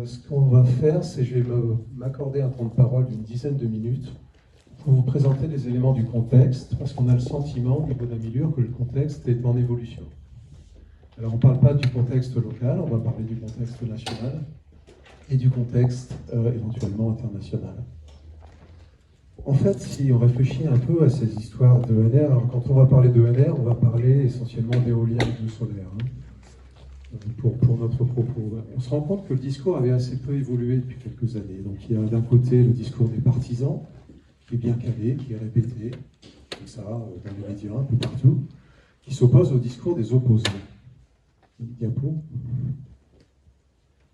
ce qu'on va faire, c'est que je vais m'accorder un temps de parole d'une dizaine de minutes pour vous présenter les éléments du contexte, parce qu'on a le sentiment, au niveau d'Amilur, que le contexte est en évolution. Alors, on ne parle pas du contexte local, on va parler du contexte national et du contexte éventuellement international. En fait, si on réfléchit un peu à ces histoires d'ENR, alors quand on va parler d'ENR, on va parler essentiellement d'éolien et de solaire, pour notre propos. On se rend compte que le discours avait assez peu évolué depuis quelques années. Donc il y a d'un côté le discours des partisans, qui est bien calé, qui est répété, comme ça, dans les médias, un peu partout, qui s'oppose au discours des opposants. Diapo.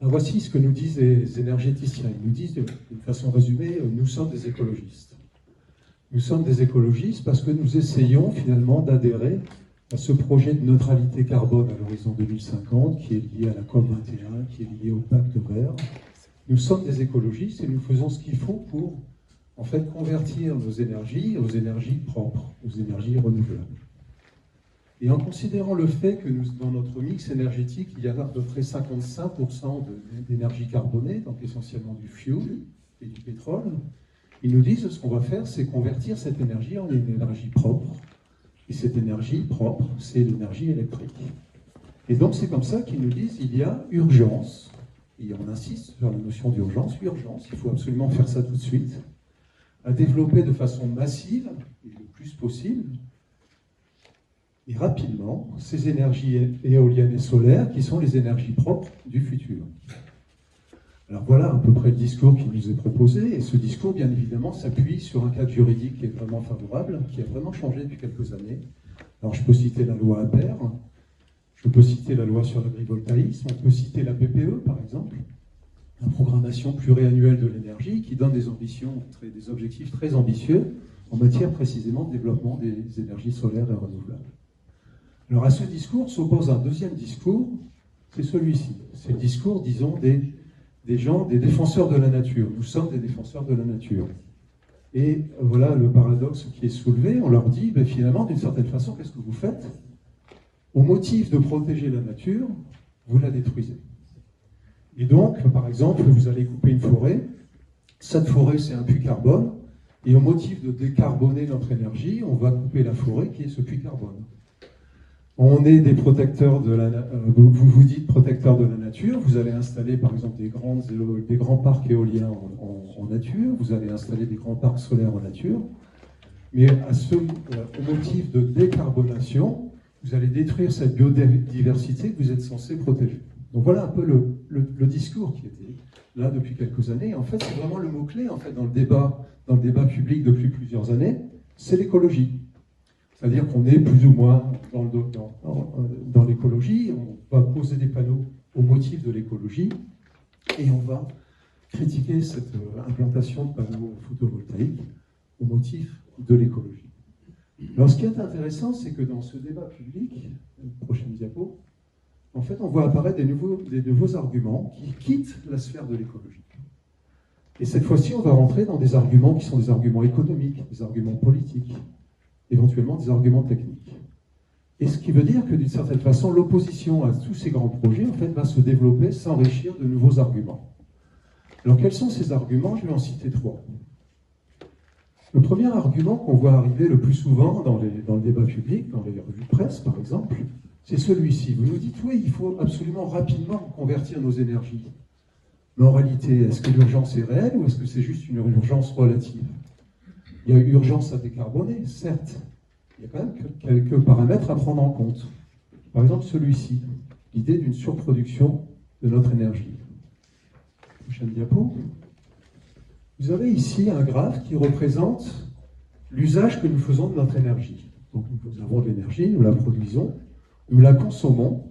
Alors voici ce que nous disent les énergéticiens. Ils nous disent, d'une façon résumée, nous sommes des écologistes. Nous sommes des écologistes parce que nous essayons finalement d'adhérer à ce projet de neutralité carbone à l'horizon 2050 qui est lié à la COP21, qui est lié au pacte vert. Nous sommes des écologistes et nous faisons ce qu'il faut pour en fait convertir nos énergies aux énergies propres, aux énergies renouvelables. Et en considérant le fait que dans notre mix énergétique, il y a à peu près 55% d'énergie carbonée, donc essentiellement du fuel et du pétrole, ils nous disent que ce qu'on va faire, c'est convertir cette énergie en une énergie propre. Et cette énergie propre, c'est l'énergie électrique. Et donc c'est comme ça qu'ils nous disent qu'il y a urgence, et on insiste sur la notion d'urgence, il faut absolument faire ça tout de suite, à développer de façon massive, et le plus possible, et rapidement, ces énergies éoliennes et solaires qui sont les énergies propres du futur. Alors voilà à peu près le discours qui nous est proposé, et ce discours, bien évidemment, s'appuie sur un cadre juridique qui est vraiment favorable, qui a vraiment changé depuis quelques années. Alors je peux citer la loi APER, je peux citer la loi sur l'agrivoltaïsme, on peut citer la PPE, par exemple, la programmation pluriannuelle de l'énergie, qui donne des objectifs très ambitieux en matière précisément de développement des énergies solaires et renouvelables. Alors à ce discours s'oppose un deuxième discours, c'est celui-ci. C'est le discours, disons, des gens, des défenseurs de la nature. Nous sommes des défenseurs de la nature. Et voilà le paradoxe qui est soulevé. On leur dit, ben, finalement, d'une certaine façon, qu'est-ce que vous faites? Au motif de protéger la nature, vous la détruisez. Et donc, par exemple, vous allez couper une forêt. Cette forêt, c'est un puits carbone. Et au motif de décarboner notre énergie, on va couper la forêt qui est ce puits carbone. On est des protecteurs de la vous vous dites protecteurs de la nature, vous allez installer par exemple des grands parcs éoliens en nature, vous allez installer des grands parcs solaires en nature, mais au motif de décarbonation, vous allez détruire cette biodiversité que vous êtes censé protéger. Donc voilà un peu le discours qui était là depuis quelques années. En fait, c'est vraiment le mot-clé en fait, dans le débat public depuis plusieurs années, c'est l'écologie. C'est-à-dire qu'on est plus ou moins dans l'écologie, on va poser des panneaux au motif de l'écologie et on va critiquer cette implantation de panneaux photovoltaïques au motif de l'écologie. Alors ce qui est intéressant, c'est que dans ce débat public, prochaine diapo, en fait on voit apparaître des nouveaux arguments qui quittent la sphère de l'écologie. Et cette fois-ci, on va rentrer dans des arguments qui sont des arguments économiques, des arguments politiques, éventuellement des arguments techniques. Et ce qui veut dire que d'une certaine façon, l'opposition à tous ces grands projets en fait, va se développer, s'enrichir de nouveaux arguments. Alors quels sont ces arguments? Je vais en citer trois. Le premier argument qu'on voit arriver le plus souvent dans le débat public, dans les revues de presse par exemple, c'est celui-ci. Vous nous dites, oui, il faut absolument rapidement convertir nos énergies. Mais en réalité, est-ce que l'urgence est réelle ou est-ce que c'est juste une urgence relative? Il y a urgence à décarboner, certes. Il y a quand même quelques paramètres à prendre en compte. Par exemple, celui-ci, l'idée d'une surproduction de notre énergie. Prochaine diapo. Vous avez ici un graphe qui représente l'usage que nous faisons de notre énergie. Donc nous avons de l'énergie, nous la produisons, nous la consommons,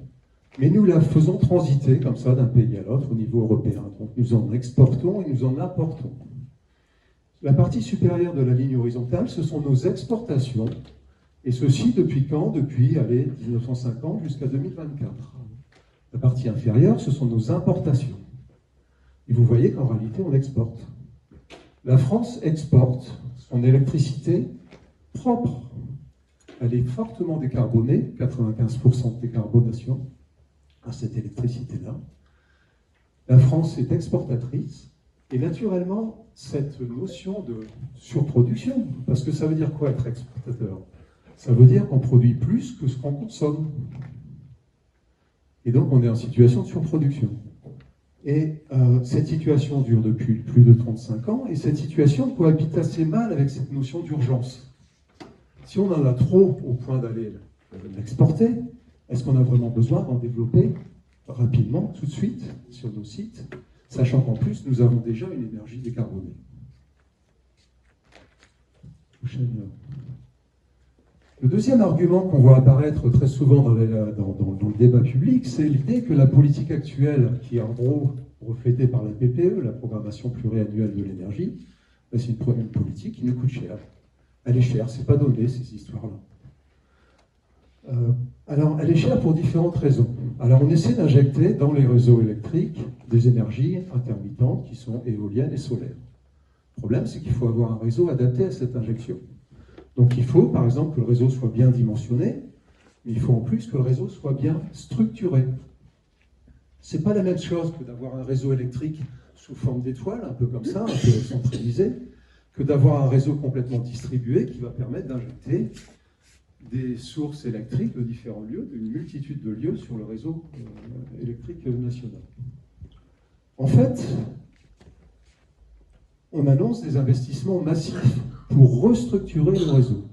mais nous la faisons transiter comme ça d'un pays à l'autre au niveau européen. Donc nous en exportons et nous en importons. La partie supérieure de la ligne horizontale, ce sont nos exportations, et ceci depuis quand? Depuis 1950 jusqu'à 2024. La partie inférieure, ce sont nos importations. Et vous voyez qu'en réalité, on exporte. La France exporte son électricité propre. Elle est fortement décarbonée, 95% de décarbonation à cette électricité-là. La France est exportatrice, et naturellement, cette notion de surproduction, parce que ça veut dire quoi être exportateur? Ça veut dire qu'on produit plus que ce qu'on consomme. Et donc on est en situation de surproduction. Et cette situation dure depuis plus de 35 ans, et cette situation cohabite assez mal avec cette notion d'urgence. Si on en a trop au point d'aller l'exporter, est-ce qu'on a vraiment besoin d'en développer rapidement, tout de suite, sur nos sites, sachant qu'en plus, nous avons déjà une énergie décarbonée? Le deuxième argument qu'on voit apparaître très souvent dans le débat public, c'est l'idée que la politique actuelle, qui est en gros reflétée par la PPE, la programmation pluriannuelle de l'énergie, c'est une politique qui nous coûte cher. Elle est chère, c'est pas donné ces histoires-là. Alors, elle est chère pour différentes raisons. Alors, on essaie d'injecter dans les réseaux électriques des énergies intermittentes qui sont éoliennes et solaires. Le problème, c'est qu'il faut avoir un réseau adapté à cette injection. Donc, il faut, par exemple, que le réseau soit bien dimensionné, mais il faut en plus que le réseau soit bien structuré. C'est pas la même chose que d'avoir un réseau électrique sous forme d'étoile, un peu comme ça, un peu centralisé, que d'avoir un réseau complètement distribué qui va permettre d'injecter des sources électriques de différents lieux, d'une multitude de lieux sur le réseau électrique national. En fait, on annonce des investissements massifs pour restructurer le réseau.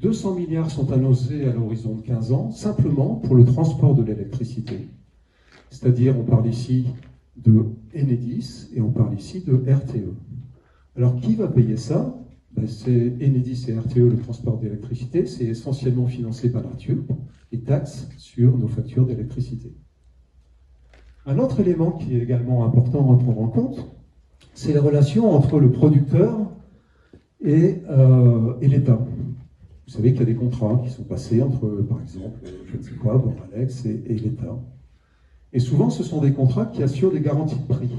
200 milliards sont annoncés à l'horizon de 15 ans, simplement pour le transport de l'électricité. C'est-à-dire, on parle ici de Enedis et on parle ici de RTE. Alors, qui va payer ça? C'est Enedis et RTE, le transport d'électricité, c'est essentiellement financé par la TURP, les taxes sur nos factures d'électricité. Un autre élément qui est également important à prendre en compte, c'est la relation entre le producteur et l'État. Vous savez qu'il y a des contrats qui sont passés entre, par exemple, je ne sais quoi, Boralex et l'État. Et souvent, ce sont des contrats qui assurent des garanties de prix.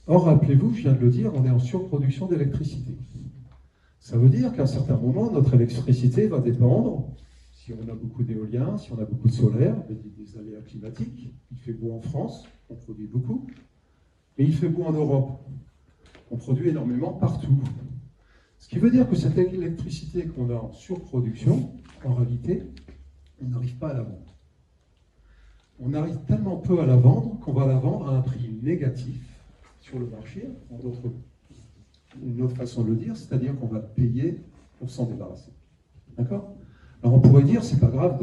Or, rappelez-vous, je viens de le dire, on est en surproduction d'électricité. Ça veut dire qu'à un certain moment, notre électricité va dépendre, si on a beaucoup d'éolien, si on a beaucoup de solaire, des aléas climatiques. Il fait beau en France, on produit beaucoup, mais il fait beau en Europe. On produit énormément partout. Ce qui veut dire que cette électricité qu'on a en surproduction, en réalité, on n'arrive pas à la vendre. On arrive tellement peu à la vendre qu'on va la vendre à un prix négatif sur le marché, une autre façon de le dire, c'est-à-dire qu'on va payer pour s'en débarrasser. D'accord? Alors on pourrait dire, c'est pas grave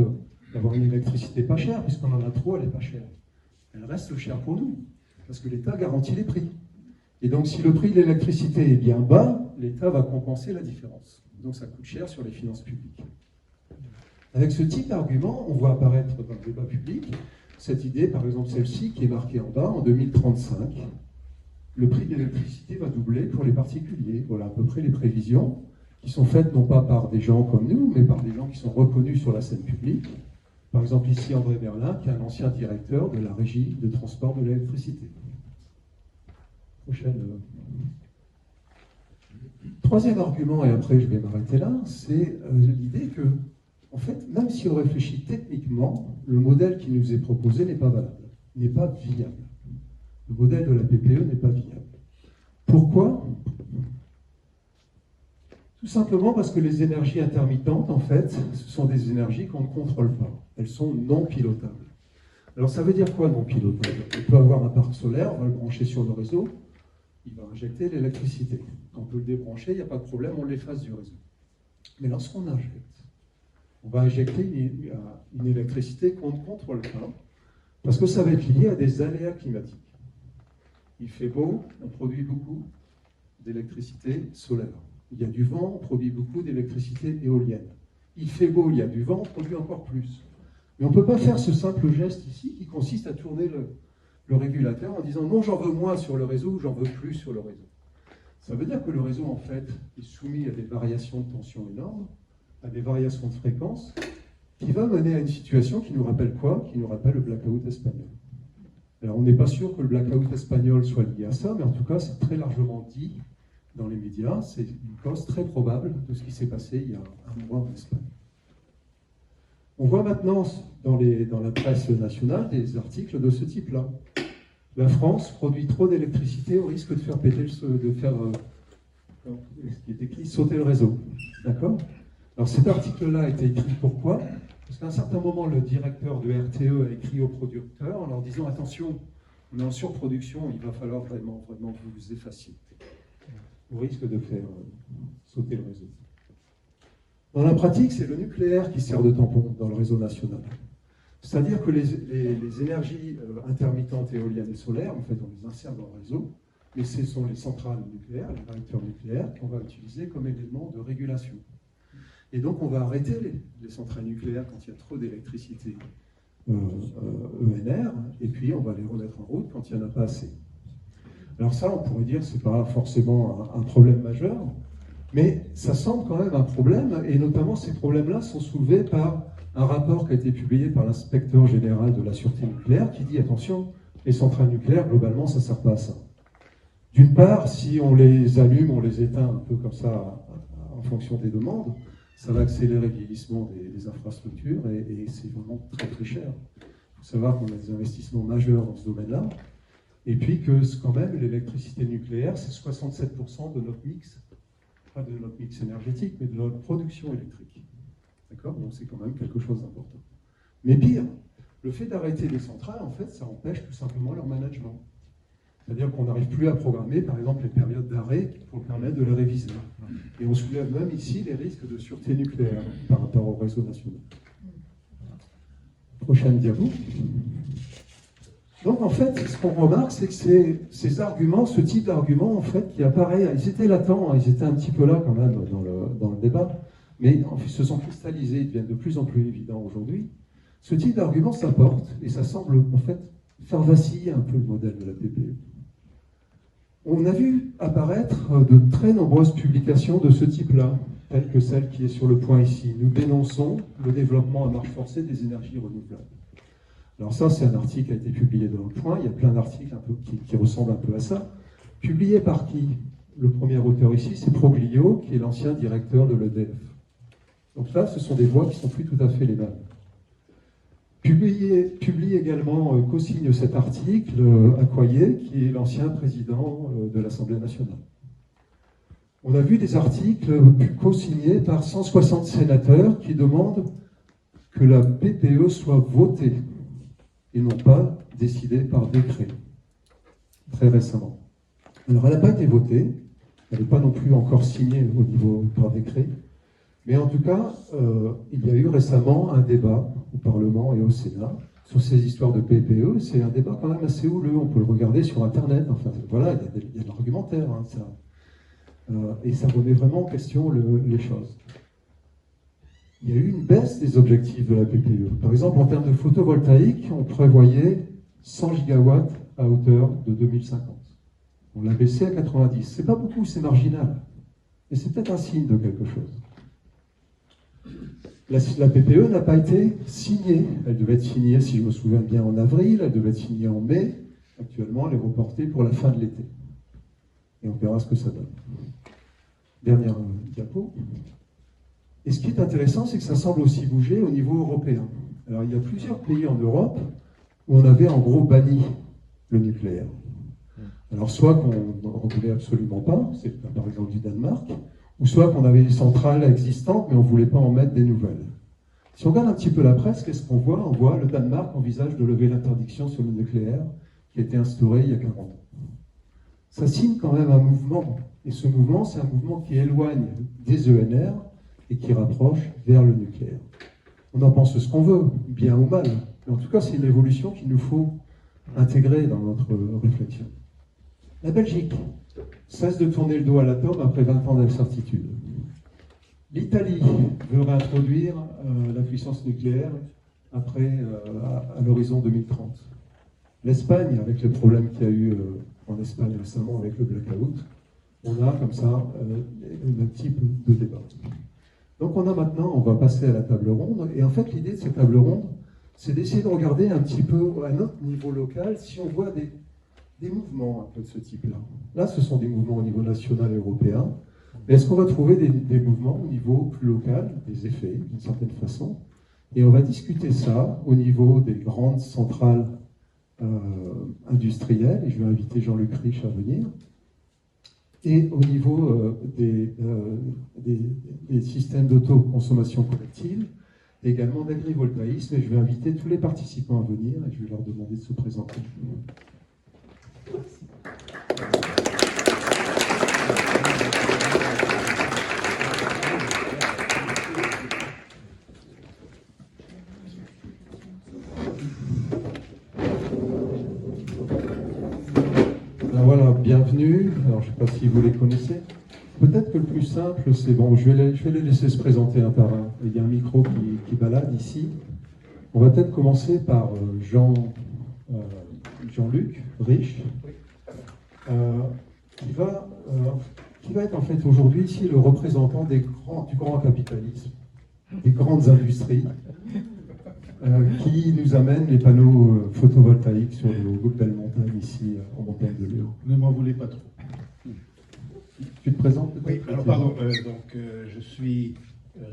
d'avoir une électricité pas chère, puisqu'on en a trop, elle est pas chère. Elle reste chère pour nous, parce que l'État garantit les prix. Et donc si le prix de l'électricité est bien bas, l'État va compenser la différence. Donc ça coûte cher sur les finances publiques. Avec ce type d'argument, on voit apparaître dans le débat public cette idée, par exemple celle-ci, qui est marquée en bas, en 2035, le prix de l'électricité va doubler pour les particuliers. Voilà à peu près les prévisions qui sont faites non pas par des gens comme nous, mais par des gens qui sont reconnus sur la scène publique. Par exemple ici André Merlin, qui est un ancien directeur de la régie de transport de l'électricité. Prochaine. Troisième argument, et après je vais m'arrêter là, c'est l'idée que, en fait, même si on réfléchit techniquement, le modèle qui nous est proposé n'est pas valable, n'est pas viable. Le modèle de la PPE n'est pas viable. Pourquoi? Tout simplement parce que les énergies intermittentes, en fait, ce sont des énergies qu'on ne contrôle pas. Elles sont non pilotables. Alors ça veut dire quoi non pilotable? On peut avoir un parc solaire, on va le brancher sur le réseau, il va injecter l'électricité. Quand on peut le débrancher, il n'y a pas de problème, on l'efface du réseau. Mais lorsqu'on injecte, on va injecter une électricité qu'on ne contrôle pas, parce que ça va être lié à des aléas climatiques. Il fait beau, on produit beaucoup d'électricité solaire. Il y a du vent, on produit beaucoup d'électricité éolienne. Il fait beau, il y a du vent, on produit encore plus. Mais on ne peut pas faire ce simple geste ici qui consiste à tourner le régulateur en disant non, j'en veux moins sur le réseau ou j'en veux plus sur le réseau. Ça veut dire que le réseau, en fait, est soumis à des variations de tension énormes, à des variations de fréquence, qui va mener à une situation qui nous rappelle quoi? Qui nous rappelle le blackout espagnol. Alors, on n'est pas sûr que le blackout espagnol soit lié à ça, mais en tout cas, c'est très largement dit dans les médias. C'est une cause très probable de ce qui s'est passé il y a un mois en Espagne. On voit maintenant dans la presse nationale des articles de ce type-là. la France produit trop d'électricité au risque de faire péter, de faire, ce qui est écrit, sauter le réseau. D'accord? Alors cet article-là a été écrit pourquoi? Parce qu'à un certain moment, le directeur de RTE a écrit aux producteurs en leur disant attention, on est en surproduction, il va falloir vraiment que vous vous effaciez. Au risque de faire sauter le réseau. Dans la pratique, c'est le nucléaire qui sert de tampon dans le réseau national. C'est-à-dire que les énergies intermittentes éoliennes et solaires, en fait, on les insère dans le réseau, mais ce sont les centrales nucléaires, les réacteurs nucléaires, qu'on va utiliser comme élément de régulation. Et donc, on va arrêter les centrales nucléaires quand il y a trop d'électricité ENR, et puis on va les remettre en route quand il n'y en a pas assez. Alors ça, on pourrait dire que ce n'est pas forcément un problème majeur, mais ça semble quand même un problème, et notamment ces problèmes-là sont soulevés par un rapport qui a été publié par l'inspecteur général de la sûreté nucléaire qui dit attention, les centrales nucléaires, globalement, ça ne sert pas à ça. D'une part, si on les allume, on les éteint un peu comme ça en fonction des demandes, ça va accélérer le vieillissement des infrastructures et c'est vraiment très très cher. Il faut savoir qu'on a des investissements majeurs dans ce domaine-là. Et puis que quand même, l'électricité nucléaire, c'est 67% de notre mix, pas de notre mix énergétique, mais de notre production électrique. D'accord? Donc c'est quand même quelque chose d'important. Mais pire, le fait d'arrêter les centrales, en fait, ça empêche tout simplement leur management. C'est-à-dire qu'on n'arrive plus à programmer, par exemple, les périodes d'arrêt pour permettre de les réviser. Et on soulève même ici les risques de sûreté nucléaire par rapport au réseau national. Prochaine diapo. Donc en fait, ce qu'on remarque, c'est que ces arguments, ce type d'arguments, en fait, qui apparaît, ils étaient latents, ils étaient un petit peu là quand même dans le débat, mais ils se sont cristallisés, ils deviennent de plus en plus évidents aujourd'hui. Ce type d'argument s'apporte, et ça semble en fait faire vaciller un peu le modèle de la PPE. On a vu apparaître de très nombreuses publications de ce type-là, telles que celle qui est sur le point ici. Nous dénonçons le développement à marche forcée des énergies renouvelables. Alors ça, c'est un article qui a été publié dans le point. Il y a plein d'articles un peu qui ressemblent un peu à ça. Publié par qui? Le premier auteur ici, c'est Proglio, qui est l'ancien directeur de l'EDF. Donc là, ce sont des voix qui ne sont plus tout à fait les mêmes. Publie également, co-signe cet article, Accoyer, qui est l'ancien président de l'Assemblée nationale. On a vu des articles co-signés par 160 sénateurs qui demandent que la PPE soit votée et non pas décidée par décret, très récemment. Alors, elle n'a pas été votée, elle n'est pas non plus encore signée au niveau par décret, mais en tout cas, il y a eu récemment un débat au Parlement et au Sénat sur ces histoires de PPE. C'est un débat quand même assez houleux, on peut le regarder sur Internet. Enfin, voilà, il y a de l'argumentaire, hein, ça. Et ça remet vraiment en question les choses. Il y a eu une baisse des objectifs de la PPE. Par exemple, en termes de photovoltaïque, on prévoyait 100 gigawatts à hauteur de 2050. On l'a baissé à 90. C'est pas beaucoup, c'est marginal. Mais c'est peut-être un signe de quelque chose. La PPE n'a pas été signée. Elle devait être signée, si je me souviens bien, en avril. Elle devait être signée en mai. Actuellement, elle est reportée pour la fin de l'été. Et on verra ce que ça donne. Dernière diapo. Et ce qui est intéressant, c'est que ça semble aussi bouger au niveau européen. Alors, il y a plusieurs pays en Europe où on avait en gros banni le nucléaire. Alors, soit qu'on ne voulait absolument pas, c'est le cas par exemple du Danemark, ou soit qu'on avait des centrales existantes, mais on ne voulait pas en mettre des nouvelles. Si on regarde un petit peu la presse, qu'est-ce qu'on voit? On voit le Danemark envisage de lever l'interdiction sur le nucléaire qui a été instaurée il y a 40 ans. Ça signe quand même un mouvement. Et ce mouvement, c'est un mouvement qui éloigne des ENR et qui rapproche vers le nucléaire. On en pense ce qu'on veut, bien ou mal. Mais en tout cas, c'est une évolution qu'il nous faut intégrer dans notre réflexion. La Belgique cesse de tourner le dos à l'atome après 20 ans d'incertitude. L'Italie veut réintroduire la puissance nucléaire après, à l'horizon 2030. L'Espagne, avec les problèmes qu'il y a eu en Espagne récemment avec le blackout, on a comme ça le même type de débat. Donc on a maintenant, on va passer à la table ronde, et en fait l'idée de cette table ronde, c'est d'essayer de regarder un petit peu à notre niveau local si on voit des mouvements un peu de ce type-là. Là, ce sont des mouvements au niveau national et européen, mais est-ce qu'on va trouver des mouvements au niveau plus local, des effets d'une certaine façon, et on va discuter ça au niveau des grandes centrales industrielle, et je vais inviter Jean-Luc Riche à venir. Et au niveau des systèmes d'autoconsommation collective, également d'agrivoltaïsme, et je vais inviter tous les participants à venir et je vais leur demander de se présenter. Ben voilà, bienvenue. Alors je ne sais pas si vous les connaissez. Peut-être que le plus simple, c'est bon, je vais les laisser se présenter un par un. Il y a un micro qui balade ici. On va peut-être commencer par Jean-Luc Riche, qui va être en fait aujourd'hui ici le représentant du grand capitalisme, des grandes industries, qui nous amènent les panneaux photovoltaïques sur les belles montagnes ici, en montagne de Lure. Ne m'en voulez pas trop. Tu te présentes peut-être? Oui, alors pardon, je suis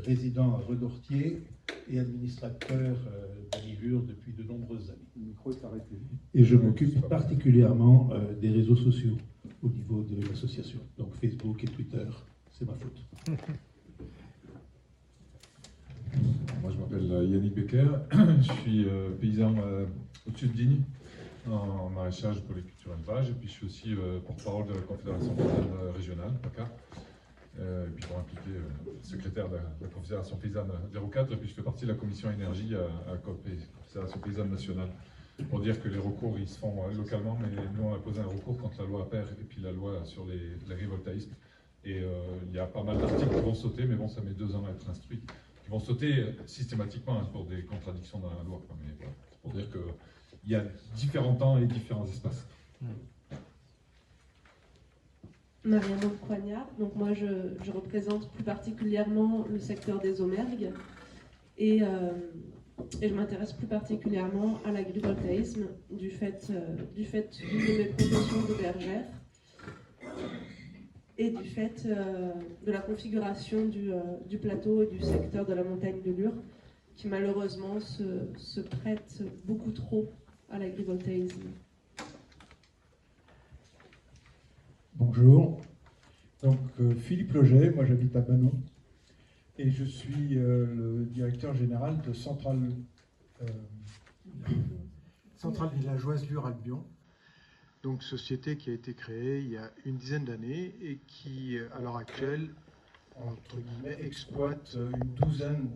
résident à Redortier et administrateur d'Anivure depuis de nombreuses années. Le micro est arrêté. Et je m'occupe particulièrement des réseaux sociaux au niveau de l'association. Donc Facebook et Twitter, c'est ma faute. Moi je m'appelle Yannick Becker, je suis paysan au-dessus de Digne, en maraîchage pour les cultures élevage, et puis je suis aussi porte-parole de la Confédération paysanne régionale, PACA, et puis pour impliquer secrétaire de la Confédération paysanne 04, et puis je fais partie de la commission énergie à la Confédération paysanne nationale. Pour dire que les recours ils se font localement, mais nous on a posé un recours contre la loi APER et puis la loi sur l'agrivoltaïsme. Et il y a pas mal d'articles qui vont sauter, mais bon, ça met 2 ans à être instruit, qui vont sauter systématiquement pour des contradictions dans la loi. Mais voilà, c'est pour dire qu'il y a différents temps et différents espaces. Marianne Coignard, donc moi je représente plus particulièrement le secteur des Aumergues et je m'intéresse plus particulièrement à l'agrivoltaïsme du fait d'une de mes professions de bergère et du fait de la configuration du plateau et du secteur de la montagne de Lure qui malheureusement se prête beaucoup trop à l'agrivoltaïsme. Bonjour, donc Philippe Loget, moi j'habite à Banon et je suis le directeur général de Centrale Villageoise Lure-Albion, donc société qui a été créée il y a une dizaine d'années et qui à l'heure actuelle, entre guillemets, exploite une douzaine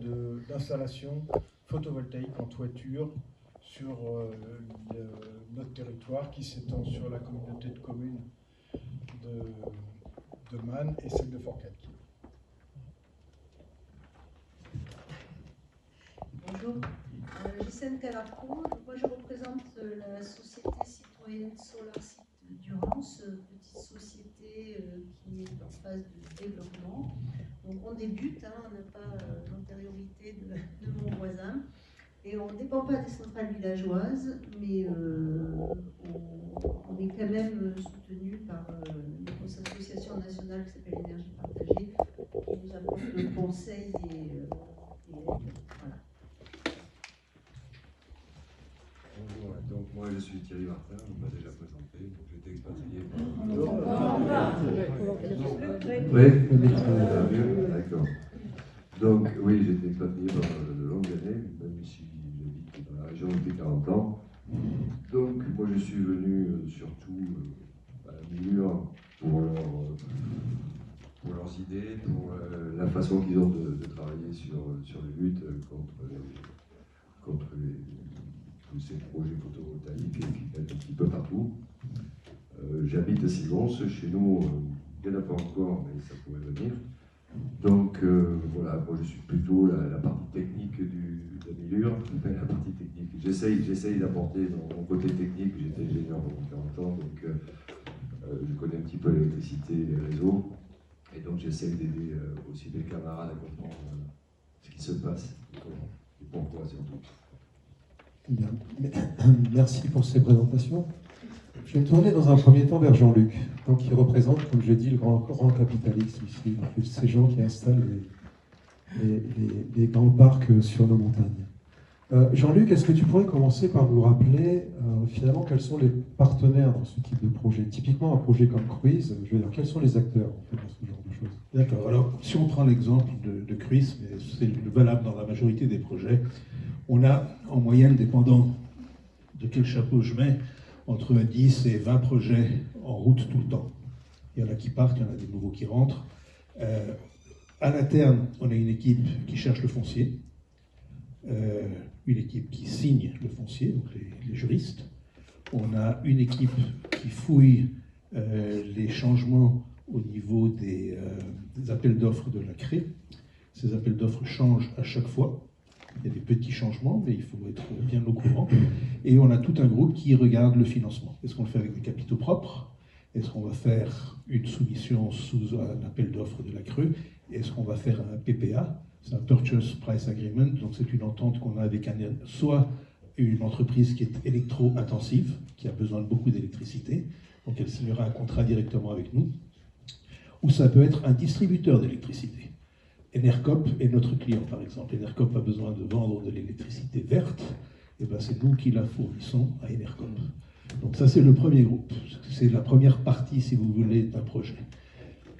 d'installations photovoltaïques en toiture sur notre territoire qui s'étend sur la communauté de communes de Man et celle de Forcalquier. Bonjour, Gisèle Calarco. Moi je représente la société citoyenne SolarSite Durance, petite société qui est en phase de développement. Donc on débute, on n'a pas l'antériorité de mon voisin. Et on ne dépend pas des centrales villageoises, mais on est quand même soutenu par notre association nationale qui s'appelle Énergie Partagée, qui nous apporte le conseil et l'aide. Voilà. Bonjour, donc moi je suis Thierry Martin, on m'a déjà présenté, donc j'ai été expatrié par... D'accord. Donc oui, j'ai été expatrié pendant de longues années, même si j'habite dans la région depuis 40 ans. Donc moi je suis venu surtout à Namur pour leurs idées, pour la façon qu'ils ont de travailler sur les luttes contre tous ces projets photovoltaïques un petit peu partout. J'habite à Silence, chez nous, il n'y en a pas encore, mais ça pourrait venir. Donc voilà, moi je suis plutôt la partie technique de Namur, la partie technique. J'essaye d'apporter mon côté technique, j'étais ingénieur pendant 40 ans, donc je connais un petit peu l'électricité et les réseaux, et donc j'essaye d'aider aussi mes camarades à comprendre ce qui se passe, et pourquoi surtout. Bien. Merci pour ces présentations. Je vais me tourner dans un premier temps vers Jean-Luc, donc qui représente, comme je dis, le grand capitalisme ici, ces gens qui installent les grands parcs sur nos montagnes. Jean-Luc, est-ce que tu pourrais commencer par nous rappeler finalement quels sont les partenaires dans ce type de projet? Typiquement un projet comme Cruise, je veux dire, quels sont les acteurs en fait, dans ce genre de choses? D'accord. Alors, si on prend l'exemple de Cruise, mais c'est valable dans la majorité des projets, on a en moyenne, dépendant de quel chapeau je mets, entre 10 et 20 projets en route tout le temps. Il y en a qui partent, il y en a des nouveaux qui rentrent. À l'interne, on a une équipe qui cherche le foncier, une équipe qui signe le foncier, donc les juristes. On a une équipe qui fouille les changements au niveau des appels d'offres de la CRE. Ces appels d'offres changent à chaque fois. Il y a des petits changements, mais il faut être bien au courant. Et on a tout un groupe qui regarde le financement. Est-ce qu'on le fait avec des capitaux propres? Est-ce qu'on va faire une soumission sous un appel d'offres de la CRE? Est-ce qu'on va faire un PPA? C'est un Purchase Price Agreement, donc c'est une entente qu'on a avec soit une entreprise qui est électro-intensive, qui a besoin de beaucoup d'électricité, donc elle signera un contrat directement avec nous, ou ça peut être un distributeur d'électricité. Enercop est notre client, par exemple. Enercop a besoin de vendre de l'électricité verte, et ben c'est nous qui la fournissons à Enercop. Donc ça, c'est le premier groupe. C'est la première partie, si vous voulez, d'un projet.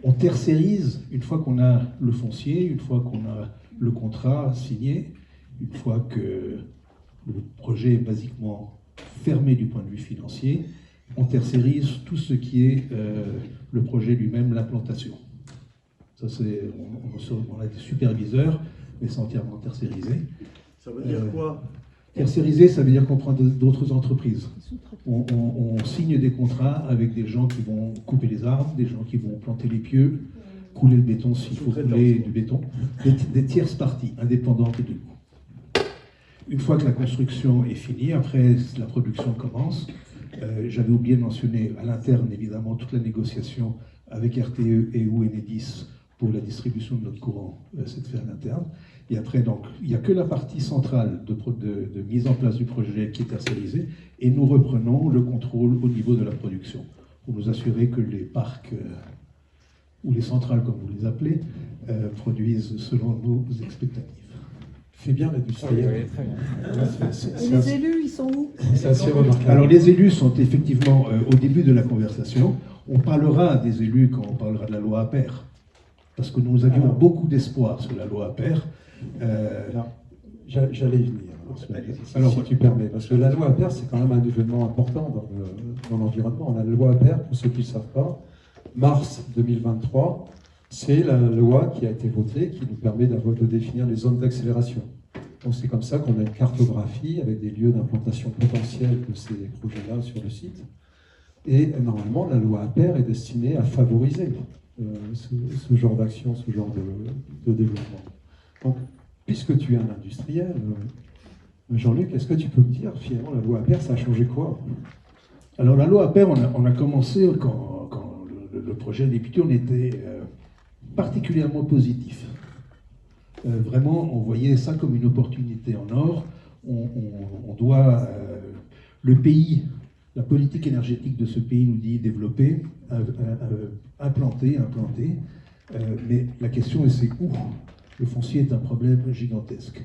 On tercérise une fois qu'on a le foncier, une fois qu'on a le contrat signé, une fois que le projet est basiquement fermé du point de vue financier, on tercérise tout ce qui est le projet lui-même, l'implantation. Ça, on a des superviseurs, mais c'est entièrement tercérisé. Ça veut dire quoi? Tercérisé, ça veut dire qu'on prend d'autres entreprises. On signe des contrats avec des gens qui vont couper les arbres, des gens qui vont planter les pieux, couler le béton s'il faut couler du béton, des tierces parties indépendantes de nous. Une fois que la construction est finie, après la production commence, j'avais oublié de mentionner à l'interne évidemment toute la négociation avec RTE et ou Enedis pour la distribution de notre courant, c'est fait à l'interne. Et après, donc, il n'y a que la partie centrale de mise en place du projet qui est tercérisée, et nous reprenons le contrôle au niveau de la production, pour nous assurer que les parcs, ou les centrales, comme vous les appelez, produisent selon nos expectatives. Fais bien l'industriel. Et les élus, ils sont où? C'est assez remarquable. Alors, les élus sont effectivement au début de la conversation. On parlera des élus quand on parlera de la loi APER, parce que nous avions beaucoup d'espoir sur la loi APER. J'allais y venir, alors, si tu permets, parce que la loi APER, c'est quand même un événement important dans l'environnement. La loi APER, pour ceux qui ne le savent pas, mars 2023, c'est la loi qui a été votée, qui nous permet de définir les zones d'accélération. Donc c'est comme ça qu'on a une cartographie avec des lieux d'implantation potentiels de ces projets-là sur le site. Et normalement, la loi APER est destinée à favoriser ce genre d'action, ce genre de développement. Donc, puisque tu es un industriel, Jean-Luc, est-ce que tu peux me dire, finalement, la loi APER, ça a changé quoi? Alors, la loi APER, on a commencé, quand le projet a débuté, on était particulièrement positif. Vraiment, on voyait ça comme une opportunité en or. On doit... le pays, la politique énergétique de ce pays nous dit développer, implanter. Mais la question est, c'est où? Le foncier est un problème gigantesque.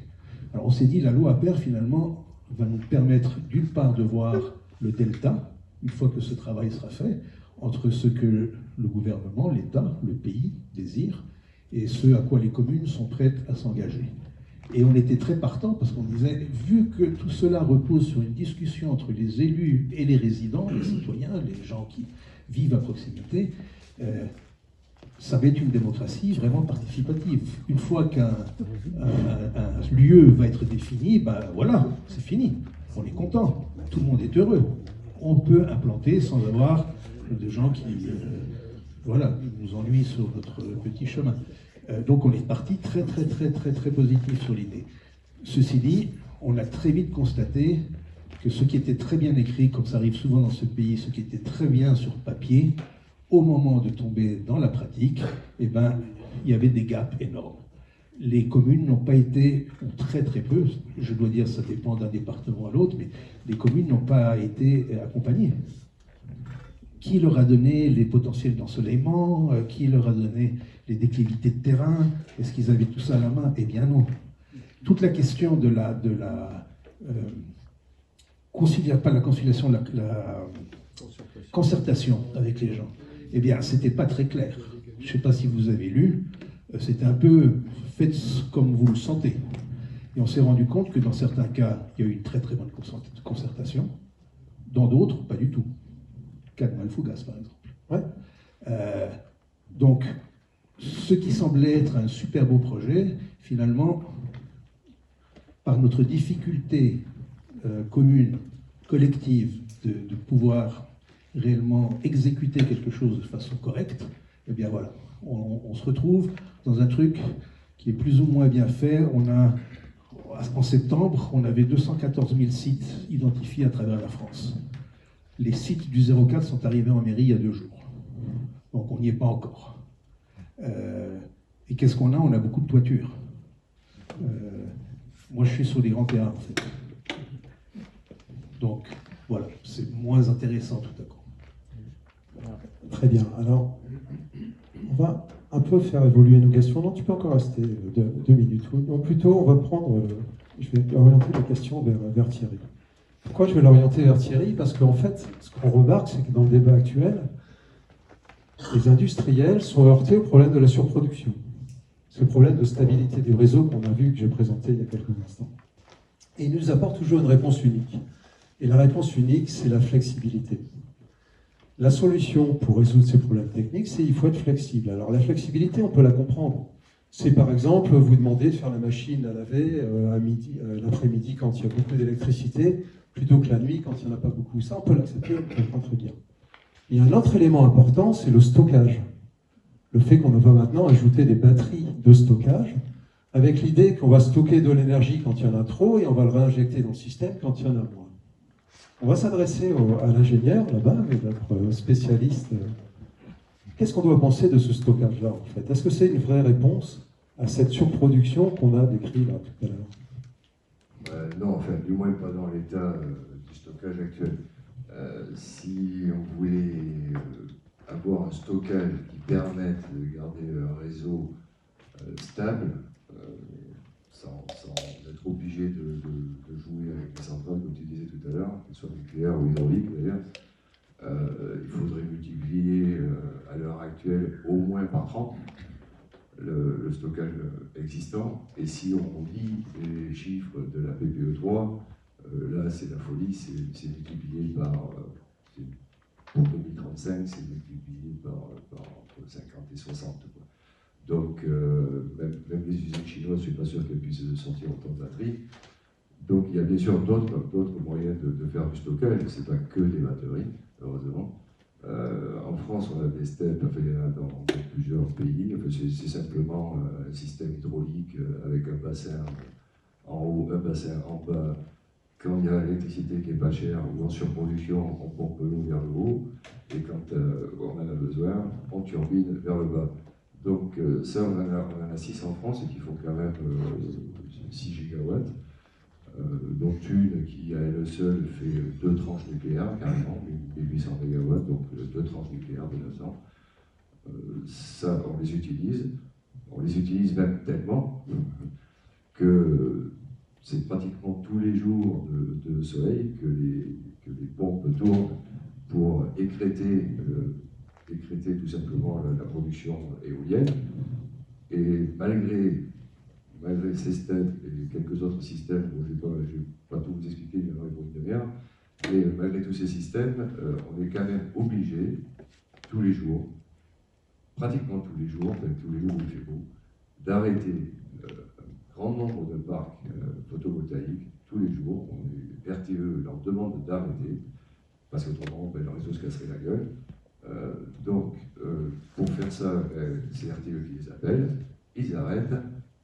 Alors on s'est dit, la loi APER, finalement, va nous permettre d'une part de voir le delta, une fois que ce travail sera fait, entre ce que le gouvernement, l'État, le pays désire, et ce à quoi les communes sont prêtes à s'engager. Et on était très partant parce qu'on disait, vu que tout cela repose sur une discussion entre les élus et les résidents, les citoyens, les gens qui vivent à proximité, ça va être une démocratie vraiment participative. Une fois qu'un lieu va être défini, ben voilà, c'est fini. On est content, tout le monde est heureux. On peut implanter sans avoir de gens qui nous ennuient sur notre petit chemin. Donc on est parti très positif sur l'idée. Ceci dit, on a très vite constaté que ce qui était très bien écrit, comme ça arrive souvent dans ce pays, ce qui était très bien sur papier, au moment de tomber dans la pratique, eh ben, il y avait des gaps énormes. Les communes n'ont pas été, ou très peu, je dois dire ça dépend d'un département à l'autre, mais les communes n'ont pas été accompagnées. Qui leur a donné les potentiels d'ensoleillement? Qui leur a donné les déclivités de terrain? Est-ce qu'ils avaient tout ça à la main? Eh bien non. Toute la question de la pas la conciliation, la concertation avec les gens. Eh bien, c'était pas très clair. Je ne sais pas si vous avez lu, c'était un peu faites comme vous le sentez. Et on s'est rendu compte que dans certains cas, il y a eu une très très bonne concertation, dans d'autres, pas du tout. Cas de Malfougas, par exemple. Ouais. Donc, ce qui semblait être un super beau projet, finalement, par notre difficulté commune, collective, de pouvoir réellement exécuter quelque chose de façon correcte, eh bien voilà, on se retrouve dans un truc qui est plus ou moins bien fait. En septembre, on avait 214 000 sites identifiés à travers la France. Les sites du 04 sont arrivés en mairie il y a 2 jours. Donc on n'y est pas encore. Et qu'est-ce qu'on a? On a beaucoup de toitures. Moi, je suis sur des grands terrains, en fait. Donc, voilà, c'est moins intéressant tout à coup. Très bien. Alors, on va un peu faire évoluer nos questions. Non, tu peux encore rester 2 minutes. Ou plutôt, on va prendre... je vais orienter la question vers Thierry. Pourquoi je vais l'orienter vers Thierry? Parce qu'en fait, ce qu'on remarque, c'est que dans le débat actuel, les industriels sont heurtés au problème de la surproduction. Ce problème de stabilité du réseau qu'on a vu, que j'ai présenté il y a quelques instants. Et ils nous apportent toujours une réponse unique. Et la réponse unique, c'est la flexibilité. La solution pour résoudre ces problèmes techniques, c'est qu'il faut être flexible. Alors la flexibilité, on peut la comprendre. C'est par exemple, vous demandez de faire la machine à laver à midi, l'après-midi quand il y a beaucoup d'électricité, plutôt que la nuit quand il n'y en a pas beaucoup. Ça, on peut l'accepter, on peut comprendre très bien. Il y a un autre élément important, c'est le stockage. Le fait qu'on va maintenant ajouter des batteries de stockage, avec l'idée qu'on va stocker de l'énergie quand il y en a trop, et on va le réinjecter dans le système quand il y en a moins. On va s'adresser à l'ingénieur, là-bas, notre spécialiste. Qu'est-ce qu'on doit penser de ce stockage-là, en fait? Est-ce que c'est une vraie réponse à cette surproduction qu'on a décrite là tout à l'heure? Non, enfin, du moins pas dans l'état du stockage actuel. Si on voulait avoir un stockage qui permette de garder un réseau stable, sans être obligé de jouer avec les centrales, comme tu disais tout à l'heure, qu'elles soient nucléaires ou hydrauliques d'ailleurs, il faudrait multiplier à l'heure actuelle au moins par 30 le stockage existant. Et si on lit les chiffres de la PPE3, là c'est la folie, c'est multiplié par, pour 2035, c'est multiplié par entre 50 et 60. Quoi. Donc même les usines chinoises, je ne suis pas sûr qu'elles puissent sortir autant de batteries. Donc il y a bien sûr d'autres moyens de faire du stockage, ce n'est pas que des batteries, heureusement. En France, on a des steppes, enfin, il y en a dans plusieurs pays. Enfin, c'est simplement un système hydraulique avec un bassin en haut, un bassin en bas. Quand il y a l'électricité qui n'est pas chère ou en surproduction, on pompe l'eau vers le haut. Et quand on en a besoin, on turbine vers le bas. Donc ça, on en a 6 en France et qui font quand même 6 gigawatts. Dont une qui à elle seule fait 2 tranches nucléaires, carrément, 1800 MW, donc 2 tranches nucléaires de 900. Ça, on les utilise même tellement que c'est pratiquement tous les jours de soleil que les pompes tournent pour écrêter tout simplement la production éolienne. Et malgré ces systèmes et quelques autres systèmes, je ne vais pas tout vous expliquer, il y en aurait pour une demi-heure, mais malgré tous ces systèmes, on est quand même obligé, tous les jours, pratiquement tous les jours, enfin tous les jours où il fait beau, d'arrêter un grand nombre de parcs photovoltaïques, tous les jours. RTE leur demande d'arrêter, parce qu'autrement, le réseau se casserait la gueule. Donc, pour faire ça, c'est RTE qui les appelle, ils arrêtent,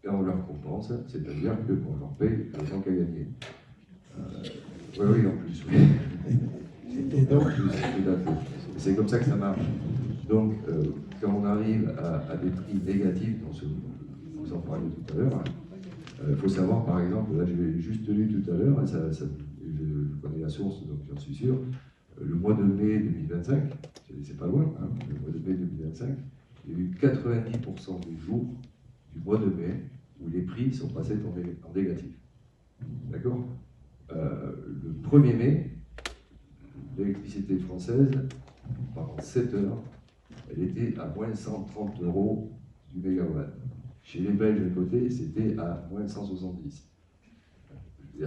et on leur compense, c'est-à-dire qu'on leur paye le manque à gagner. Oui, en plus. Oui. Et donc, c'est comme ça que ça marche. Donc, quand on arrive à des prix négatifs, vous en parliez tout à l'heure, il faut savoir, par exemple, là j'ai juste lu tout à l'heure, je connais la source, donc j'en suis sûr, le mois de mai 2025, c'est pas loin, hein, le mois de mai 2025, il y a eu 90% des jours du mois de mai où les prix sont passés en négatif. D'accord? le 1er mai, l'électricité française, pendant 7 heures, elle était à moins 130 € du mégawatt. Chez les Belges à côté, c'était à moins 170.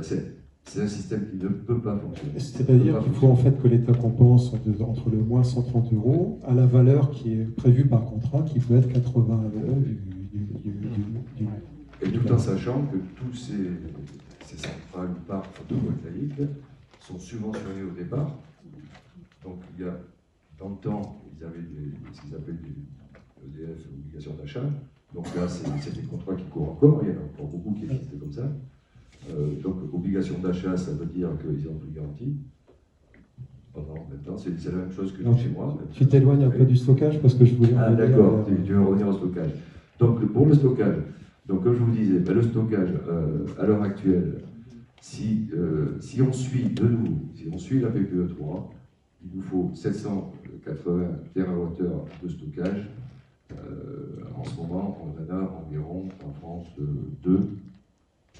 C'est un système qui ne peut pas fonctionner. C'est-à-dire qu'il faut en fait que l'État compense entre le moins 130 € à la valeur qui est prévue par contrat, qui peut être 80 € du Et tout en sachant que tous ces centrales parcs photovoltaïques sont subventionnés au départ. Donc il y a, dans le temps, ils avaient ce qu'ils appellent des EDF, obligations d'achat. Donc là, c'est des contrats qui courent encore, il y en a encore beaucoup qui existent comme ça. Donc obligation d'achat, ça veut dire qu'ils ont plus garantie. Maintenant, c'est la même chose que chez moi. Tu t'éloignes un peu du stockage parce que je voulais... Ah d'accord, tu veux revenir au stockage. Donc pour le stockage, donc comme je vous disais, le stockage, à l'heure actuelle, si on suit de nous, si on suit la PPE3, il nous faut 780 TWh de stockage. En ce moment, on en a environ en France 2,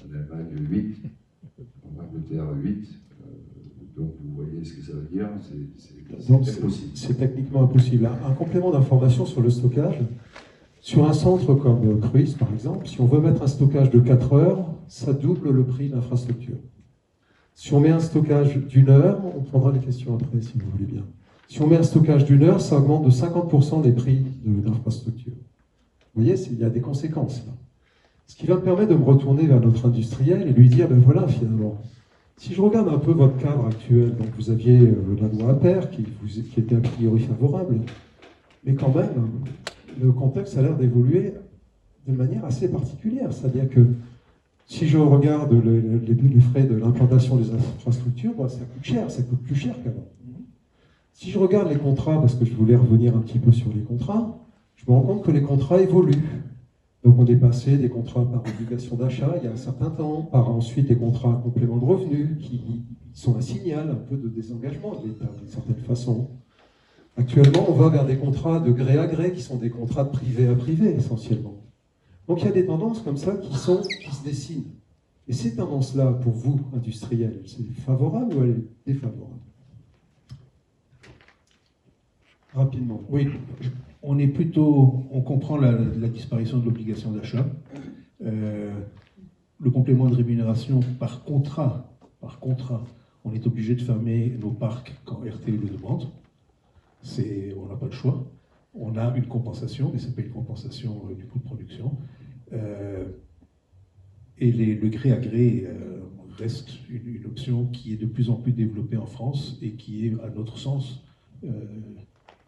en Allemagne 8, en Angleterre 8. Donc vous voyez ce que ça veut dire, c'est impossible. C'est techniquement impossible. Un complément d'information sur le stockage. Sur un centre comme Cruis, par exemple, si on veut mettre un stockage de 4 heures, ça double le prix de l'infrastructure. Si on met un stockage d'1 heure, on prendra les questions après si vous voulez bien. Si on met un stockage d'1 heure, ça augmente de 50% les prix de l'infrastructure. Vous voyez, il y a des conséquences là. Ce qui va me permettre de me retourner vers notre industriel et lui dire, ben voilà, finalement, si je regarde un peu votre cadre actuel, donc vous aviez la loi APER qui était a priori favorable, mais quand même, le contexte a l'air d'évoluer de manière assez particulière. C'est-à-dire que si je regarde les frais de l'implantation des infrastructures, ben, ça coûte cher, ça coûte plus cher qu'avant. Si je regarde les contrats, parce que je voulais revenir un petit peu sur les contrats, je me rends compte que les contrats évoluent. Donc on est passé des contrats par obligation d'achat il y a un certain temps, par ensuite des contrats à complément de revenus, qui sont un signal un peu de désengagement de l'État, d'une certaine façon. Actuellement, on va vers des contrats de gré à gré, qui sont des contrats de privé à privé, essentiellement. Donc il y a des tendances comme ça qui se dessinent. Et ces tendances-là, pour vous, industriels, c'est favorable ou elle est défavorable? Rapidement. Oui, on comprend la disparition de l'obligation d'achat. Le complément de rémunération par contrat, on est obligé de fermer nos parcs quand RTE le demande. On n'a pas le choix. On a une compensation, mais ce n'est pas une compensation du coût de production. Et le gré à gré reste une option qui est de plus en plus développée en France et qui est, à notre sens,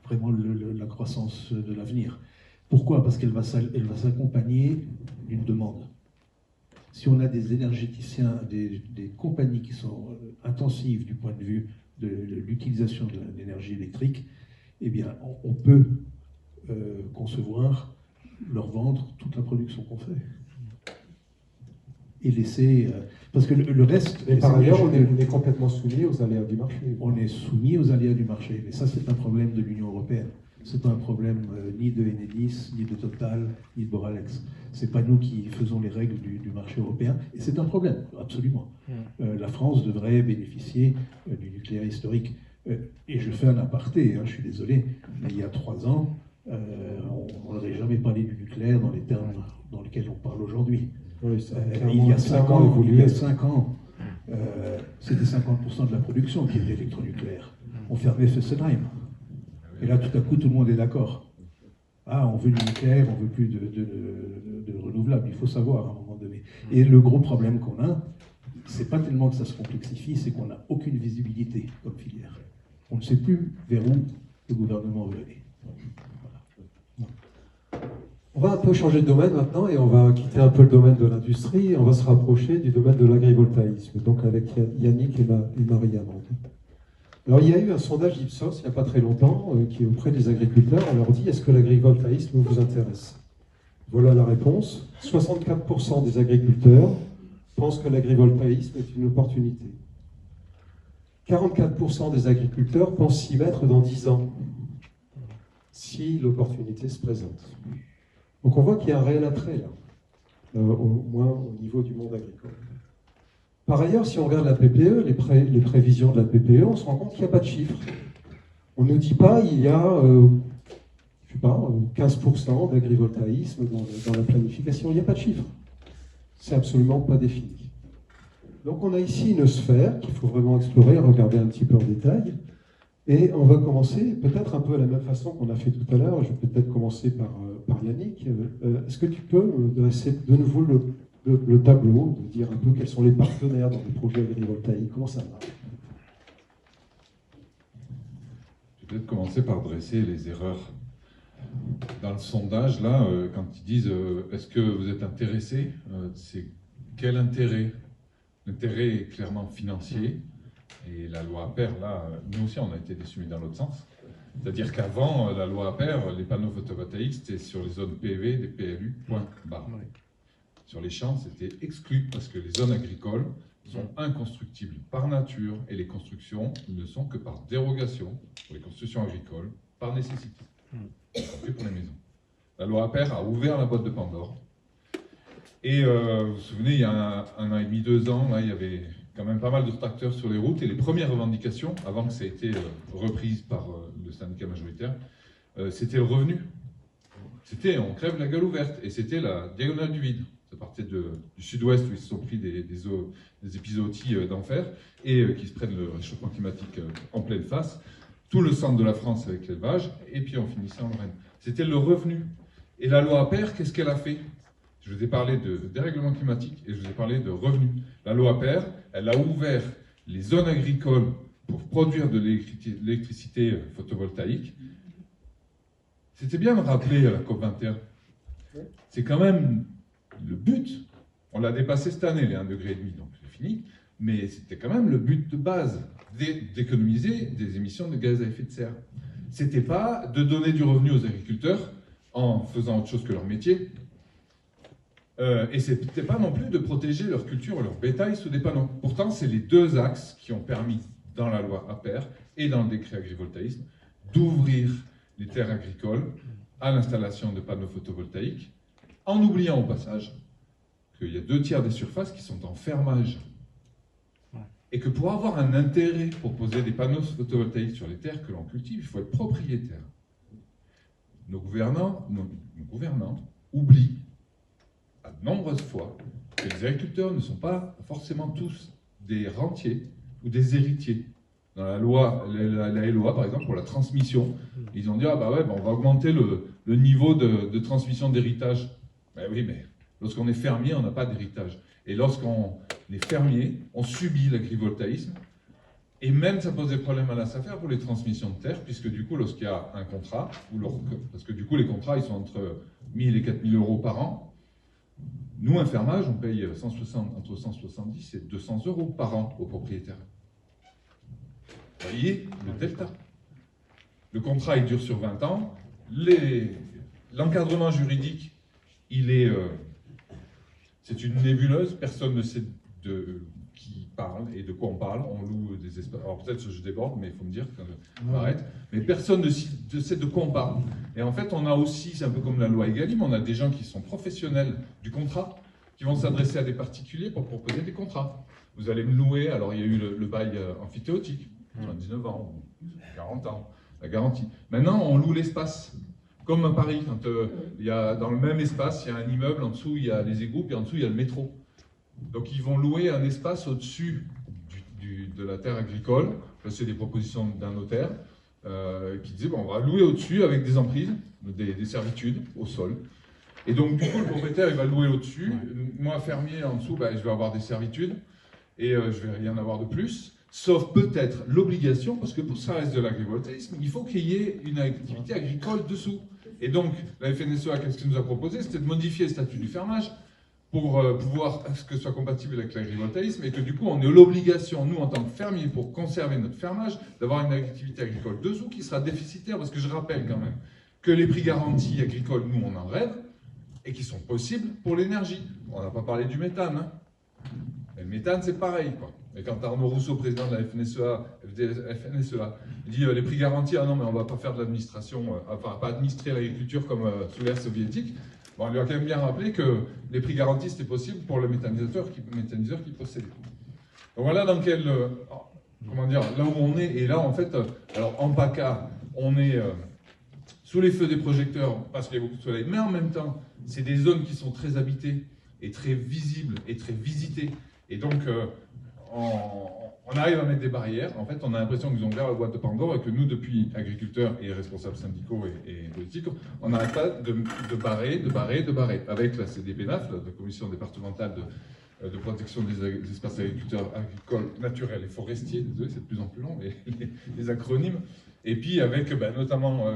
vraiment la croissance de l'avenir. Pourquoi? Parce qu'elle va s'accompagner d'une demande. Si on a des énergéticiens, des compagnies qui sont intensives du point de vue de l'utilisation de l'énergie électrique, eh bien, on peut concevoir, leur vendre toute la production qu'on fait. Et laisser... parce que le reste... Et par ailleurs, on est complètement soumis aux aléas du marché. On est soumis aux aléas du marché. Mais ça, c'est un problème de l'Union européenne. Ce n'est pas un problème ni de Enedis, ni de Total, ni de Boralex. Ce n'est pas nous qui faisons les règles du marché européen. Et c'est un problème, absolument. La France devrait bénéficier du nucléaire historique. Et je fais un aparté, je suis désolé, mais il y a 3 ans, on n'aurait jamais parlé du nucléaire dans les termes dans lesquels on parle aujourd'hui. Oui, il y a 5 ans, c'était 50% de la production qui était électronucléaire. On fermait Fessenheim. Et là, tout à coup, tout le monde est d'accord. Ah, on veut du nucléaire, on veut plus de renouvelables. Il faut savoir à un moment donné. Et le gros problème qu'on a, c'est pas tellement que ça se complexifie, c'est qu'on n'a aucune visibilité comme filière. On ne sait plus vers où le gouvernement veut aller. Voilà. On va un peu changer de domaine maintenant et on va quitter un peu le domaine de l'industrie et on va se rapprocher du domaine de l'agrivoltaïsme, donc avec Yannick et Marie-Amande. Alors il y a eu un sondage Ipsos il n'y a pas très longtemps qui est auprès des agriculteurs. On leur dit: est-ce que l'agrivoltaïsme vous intéresse? Voilà la réponse. 64% des agriculteurs pensent que l'agrivoltaïsme est une opportunité. 44% des agriculteurs pensent s'y mettre dans 10 ans, si l'opportunité se présente. Donc on voit qu'il y a un réel attrait là, au moins au niveau du monde agricole. Par ailleurs, si on regarde la PPE, les prévisions de la PPE, on se rend compte qu'il n'y a pas de chiffres. On ne dit pas il y a, je sais pas, 15% d'agrivoltaïsme dans la planification. Il n'y a pas de chiffres. C'est absolument pas défini. Donc on a ici une sphère qu'il faut vraiment explorer, regarder un petit peu en détail. Et on va commencer peut-être un peu à la même façon qu'on a fait tout à l'heure. Je vais peut-être commencer par Yannick. Est-ce que tu peux me dresser de nouveau le tableau, de dire un peu quels sont les partenaires dans les projets agrivoltaïques, comment ça marche? Je vais peut-être commencer par dresser les erreurs. Dans le sondage, là, quand ils disent est-ce que vous êtes intéressé, c'est quel intérêt? L'intérêt est clairement financier. Et la loi APER, là, nous aussi, on a été déçus dans l'autre sens. C'est-à-dire qu'avant la loi APER, les panneaux photovoltaïques, c'était sur les zones PV, des PLU, point barre. Sur les champs, c'était exclu parce que les zones agricoles sont inconstructibles par nature et les constructions ne sont que par dérogation pour les constructions agricoles, par nécessité, y compris pour les maisons. La loi APER a ouvert la boîte de Pandore. Et vous vous souvenez, il y a un an et demi, 2 ans, là, il y avait quand même pas mal de tracteurs sur les routes et les premières revendications, avant que ça ait été reprise par le syndicat majoritaire, c'était le revenu. C'était on crève la gueule ouverte et c'était la diagonale du vide. Ça partait du sud-ouest où ils se sont pris des épizooties d'enfer et qui se prennent le réchauffement climatique en pleine face. Tout le centre de la France avec l'élevage et puis on finissait en Lorraine. C'était le revenu. Et la loi APER, qu'est-ce qu'elle a fait? Je vous ai parlé de dérèglement climatique et je vous ai parlé de revenus. La loi APER, elle a ouvert les zones agricoles pour produire de l'électricité photovoltaïque. C'était bien de rappeler à la COP21. C'est quand même le but. On l'a dépassé cette année, les 1,5 degré, donc c'est fini. Mais c'était quand même le but de base, d'économiser des émissions de gaz à effet de serre. C'était pas de donner du revenu aux agriculteurs en faisant autre chose que leur métier. Et c'était pas non plus de protéger leur culture ou leur bétail sous des panneaux. Pourtant, c'est les 2 axes qui ont permis, dans la loi APER et dans le décret agrivoltaïsme, d'ouvrir les terres agricoles à l'installation de panneaux photovoltaïques, en oubliant au passage qu'il y a 2/3 des surfaces qui sont en fermage. Et que pour avoir un intérêt pour poser des panneaux photovoltaïques sur les terres que l'on cultive, il faut être propriétaire. Nos gouvernants oublient à de nombreuses fois que les agriculteurs ne sont pas forcément tous des rentiers ou des héritiers. Dans la loi, la LOA, par exemple, pour la transmission, ils ont dit ah bah ouais, bah on va augmenter le niveau de transmission d'héritage. Ben oui, mais lorsqu'on est fermier, on n'a pas d'héritage. Et lorsqu'on est fermier, on subit l'agrivoltaïsme. Et même ça pose des problèmes à la SAFER pour les transmissions de terres, puisque du coup, lorsqu'il y a un contrat, parce que du coup, les contrats, ils sont entre 1 000 et 4 000 euros par an. Nous, un fermage, on paye entre 170 et 200 euros par an aux propriétaires. Vous voyez le delta. Le contrat, il dure sur 20 ans. L'encadrement juridique, c'est une nébuleuse. Personne ne sait de qui parle et de quoi on parle. On loue des espaces. Alors peut-être que je déborde, mais il faut me dire quand on arrête. Mais personne ne sait de quoi on parle. Et en fait, on a aussi, c'est un peu comme la loi Egalim, on a des gens qui sont professionnels du contrat, qui vont s'adresser à des particuliers pour proposer des contrats. Vous allez me louer, alors il y a eu le bail amphithéotique, 19 ans, 40 ans, la garantie. Maintenant, on loue l'espace. Comme à Paris, quand il y a, dans le même espace, il y a un immeuble, en dessous il y a les égouts, puis en dessous il y a le métro. Donc ils vont louer un espace au-dessus de la terre agricole. Là, c'est des propositions d'un notaire qui disait bon, on va louer au-dessus avec des emprises, des servitudes au sol. Et donc du coup, le propriétaire il va louer au-dessus. Moi, fermier, en dessous, je vais avoir des servitudes et je vais rien avoir de plus. Sauf peut-être l'obligation, parce que pour ça reste de l'agrivoltaïsme, il faut qu'il y ait une activité agricole dessous. Et donc, la FNSEA, qu'est-ce qu'elle nous a proposé? C'était de modifier le statut du fermage pour pouvoir que ce soit compatible avec l'agrivoltaïsme et que du coup, on ait l'obligation, nous, en tant que fermiers, pour conserver notre fermage, d'avoir une activité agricole dessous qui sera déficitaire, parce que je rappelle quand même que les prix garantis agricoles, nous, on en rêve, et qui sont possibles pour l'énergie. On n'a pas parlé du méthane. Hein. Mais le méthane, c'est pareil, quoi. Et quand Arnaud Rousseau, président de la FNSEA, dit les prix garantis, ah non, mais on ne va pas faire de l'administration, enfin, pas administrer l'agriculture comme sous l'ère soviétique, bon, on lui a quand même bien rappelé que les prix garantis, c'était possible pour le méthaniseur qui possédait. Donc voilà dans quel, comment dire, là où on est. Et là, en fait, alors en PACA, on est sous les feux des projecteurs parce qu'il y a beaucoup de soleil, mais en même temps, c'est des zones qui sont très habitées et très visibles et très visitées. Et donc, on arrive à mettre des barrières. En fait, on a l'impression qu'ils ont ouvert la boîte de Pandore et que nous, depuis agriculteurs et responsables syndicaux et politiques, on n'arrête pas de barrer. Avec la CDPNAF, la Commission départementale de protection des espaces agriculteurs, agricoles, naturels et forestiers, désolé, c'est de plus en plus long, les acronymes. Et puis avec notamment,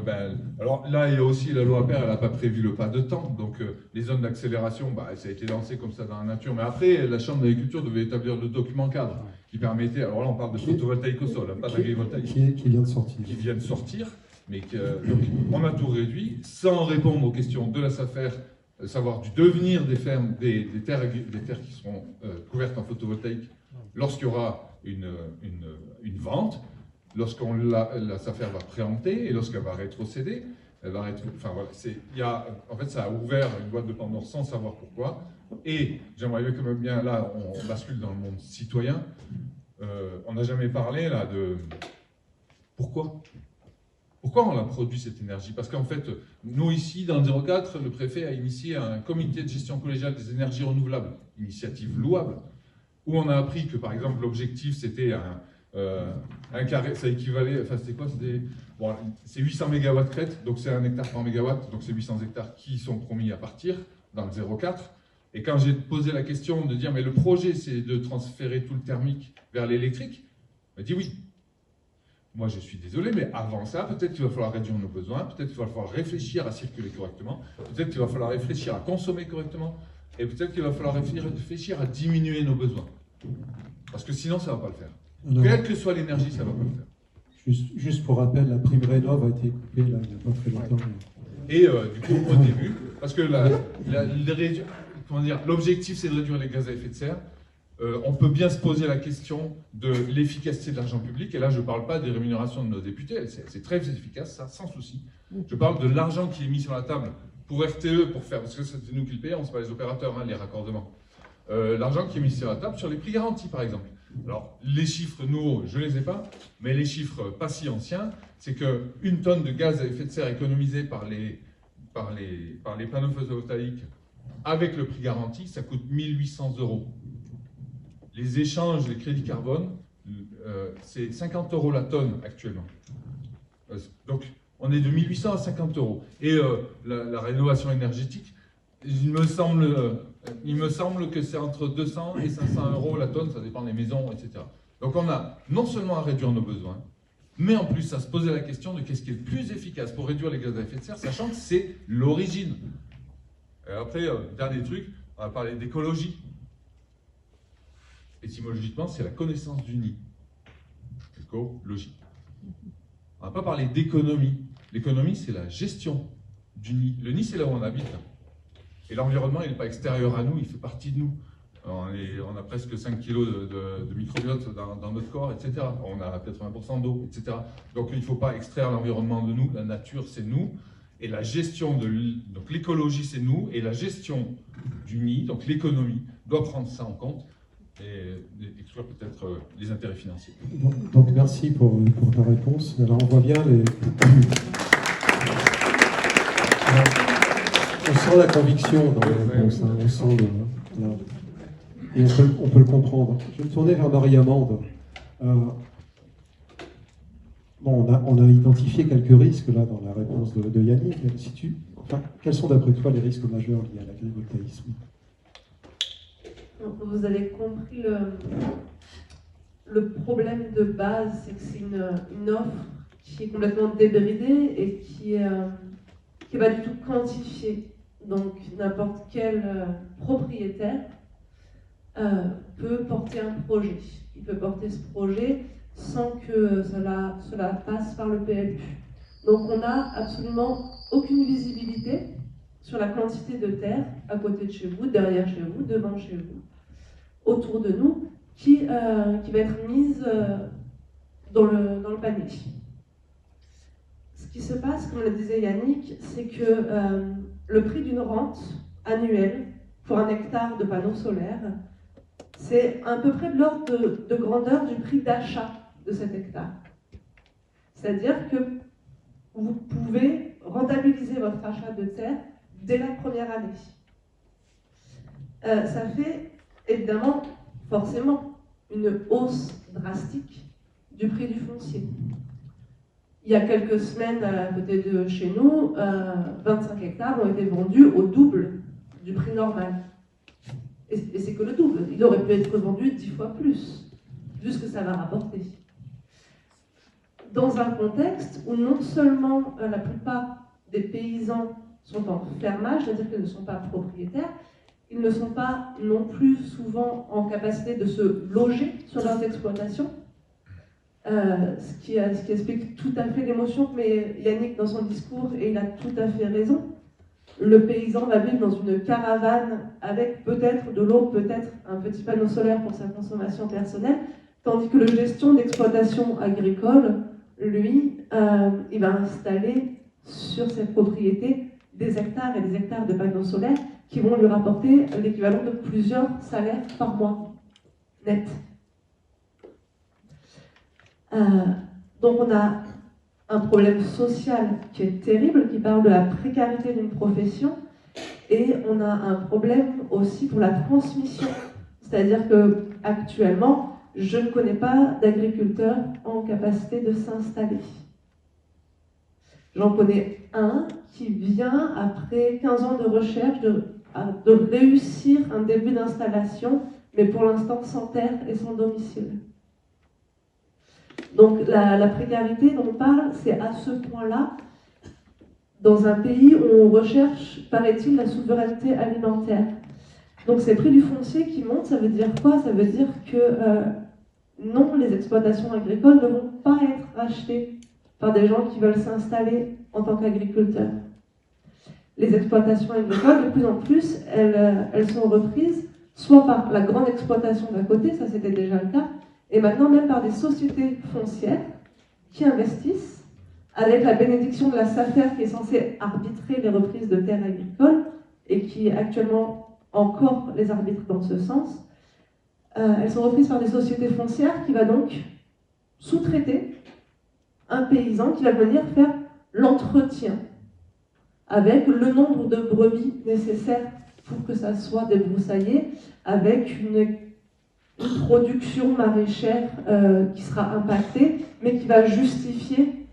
alors là il y a aussi la loi APER, elle n'a pas prévu le pas de temps, donc les zones d'accélération, ça a été lancé comme ça dans la nature, mais après la Chambre d'agriculture devait établir le document cadre qui permettait, alors là on parle de photovoltaïque au sol, pas d'agrivoltaïque. Qui vient de sortir. Qui vient de sortir, mais donc on a tout réduit, sans répondre aux questions de la SAFER, savoir du devenir des fermes, des terres qui seront couvertes en photovoltaïque lorsqu'il y aura une vente. Lorsqu'on la SAFER va préempter et lorsqu'elle va rétrocéder, elle va enfin voilà, en fait ça a ouvert une boîte de Pandore sans savoir pourquoi. Et j'aimerais bien, là on bascule dans le monde citoyen, on n'a jamais parlé là de pourquoi on a produit cette énergie. Parce qu'en fait, nous ici, dans le 04, le préfet a initié un comité de gestion collégiale des énergies renouvelables, initiative louable, où on a appris que par exemple l'objectif c'était un carré, ça équivalait, enfin c'était quoi, c'est 800 MW crête, donc c'est 1 hectare par mégawatt, donc c'est 800 hectares qui sont promis à partir dans le 04. Et quand j'ai posé la question de dire, mais le projet c'est de transférer tout le thermique vers l'électrique, on m'a dit oui. Moi je suis désolé, mais avant ça, peut-être qu'il va falloir réduire nos besoins, peut-être qu'il va falloir réfléchir à circuler correctement, peut-être qu'il va falloir réfléchir à consommer correctement, et peut-être qu'il va falloir réfléchir à diminuer nos besoins. Parce que sinon ça ne va pas le faire. Alors, quelle que soit l'énergie, ça ne va pas le faire. Juste pour rappel, la prime Rénov' a été coupée là, il n'y a pas très longtemps. Et du coup, au début, parce que l'objectif c'est de réduire les gaz à effet de serre, on peut bien se poser la question de l'efficacité de l'argent public, et là je ne parle pas des rémunérations de nos députés, c'est très efficace, ça, sans souci. Je parle de l'argent qui est mis sur la table pour RTE, pour faire, parce que c'est nous qui le payons, ce n'est pas les opérateurs, les raccordements. L'argent qui est mis sur la table sur les prix garantis, par exemple. Alors, les chiffres nouveaux, je ne les ai pas, mais les chiffres pas si anciens, c'est qu'une tonne de gaz à effet de serre économisée par les panneaux photovoltaïques avec le prix garanti, ça coûte 1 800 €. Les échanges, les crédits carbone, c'est 50 € la tonne actuellement. Donc, on est de 1 800 à 50 €. Et la rénovation énergétique, il me semble que c'est entre 200 et 500 € la tonne, ça dépend des maisons, etc. Donc on a non seulement à réduire nos besoins, mais en plus à se poser la question de qu'est-ce qui est le plus efficace pour réduire les gaz à effet de serre, sachant que c'est l'origine. Et après, dernier truc, on va parler d'écologie. Étymologiquement, c'est la connaissance du nid. Écologie. On va pas parler d'économie. L'économie, c'est la gestion du nid. Le nid, c'est là où on habite. Et l'environnement, il n'est pas extérieur à nous, il fait partie de nous. On a presque 5 kg de microbiote dans notre corps, etc. On a 80% d'eau, etc. Donc il ne faut pas extraire l'environnement de nous. La nature, c'est nous. Et la gestion donc l'écologie, c'est nous. Et la gestion du nid, donc l'économie, doit prendre ça en compte et exclure peut-être les intérêts financiers. Donc merci pour ta réponse. Alors on voit bien les... On sent la conviction dans les réponses, on sent et on peut le comprendre. Je vais me tourner vers Marie-Amande. On a identifié quelques risques là dans la réponse de Yannick. Quels sont d'après toi les risques majeurs liés à l'agrivoltaïsme? Vous avez compris le problème de base, c'est que c'est une offre qui est complètement débridée et qui n'est pas du tout quantifiée. Donc n'importe quel propriétaire peut porter un projet. Il peut porter ce projet sans que cela passe par le PLU. Donc on n'a absolument aucune visibilité sur la quantité de terre à côté de chez vous, derrière chez vous, devant chez vous, autour de nous, qui va être mise dans le panier. Ce qui se passe, comme le disait Yannick, c'est que le prix d'une rente annuelle pour 1 hectare de panneaux solaires, c'est à peu près de l'ordre de grandeur du prix d'achat de cet hectare. C'est-à-dire que vous pouvez rentabiliser votre achat de terre dès la première année. Ça fait évidemment, forcément, une hausse drastique du prix du foncier. Il y a quelques semaines, à côté de chez nous, 25 hectares ont été vendus au double du prix normal. Et c'est que le double. Il aurait pu être vendu 10 fois plus, vu ce que ça va rapporter. Dans un contexte où non seulement la plupart des paysans sont en fermage, c'est-à-dire qu'ils ne sont pas propriétaires, ils ne sont pas non plus souvent en capacité de se loger sur leurs exploitations, ce qui explique tout à fait l'émotion, mais Yannick dans son discours, et il a tout à fait raison, le paysan va vivre dans une caravane avec peut-être de l'eau, peut-être un petit panneau solaire pour sa consommation personnelle, tandis que le gestion d'exploitation agricole, lui, il va installer sur ses propriétés des hectares et des hectares de panneaux solaires qui vont lui rapporter l'équivalent de plusieurs salaires par mois, net. Donc on a un problème social qui est terrible, qui parle de la précarité d'une profession, et on a un problème aussi pour la transmission. C'est-à-dire qu'actuellement, je ne connais pas d'agriculteurs en capacité de s'installer. J'en connais un qui vient, après 15 ans de recherche, de réussir un début d'installation, mais pour l'instant sans terre et sans domicile. Donc la précarité dont on parle, c'est à ce point-là, dans un pays où on recherche, paraît-il, la souveraineté alimentaire. Donc ces prix du foncier qui montent, ça veut dire quoi? Ça veut dire que non, les exploitations agricoles ne vont pas être rachetées par des gens qui veulent s'installer en tant qu'agriculteurs. Les exploitations agricoles, de plus en plus, elles sont reprises soit par la grande exploitation d'à côté, ça c'était déjà le cas, et maintenant même par des sociétés foncières qui investissent avec la bénédiction de la SAFER qui est censée arbitrer les reprises de terres agricoles et qui actuellement encore les arbitre dans ce sens. Elles sont reprises par des sociétés foncières qui va donc sous-traiter un paysan qui va venir faire l'entretien avec le nombre de brebis nécessaires pour que ça soit débroussaillé, avec une production maraîchère qui sera impactée, mais qui va justifier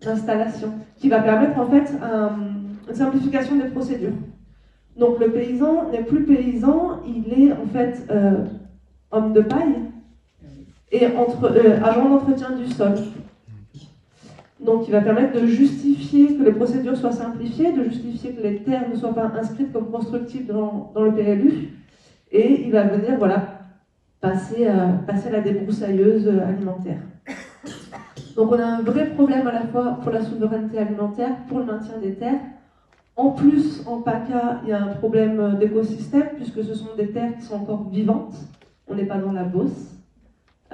l'installation, qui va permettre en fait une simplification des procédures. Donc le paysan n'est plus paysan, il est en fait homme de paille et agent d'entretien du sol. Donc il va permettre de justifier que les procédures soient simplifiées, de justifier que les terres ne soient pas inscrites comme constructibles dans le PLU, et il va venir passer à la débroussailleuse alimentaire. Donc on a un vrai problème à la fois pour la souveraineté alimentaire, pour le maintien des terres. En plus, en PACA, il y a un problème d'écosystème, puisque ce sont des terres qui sont encore vivantes. On n'est pas dans la bosse.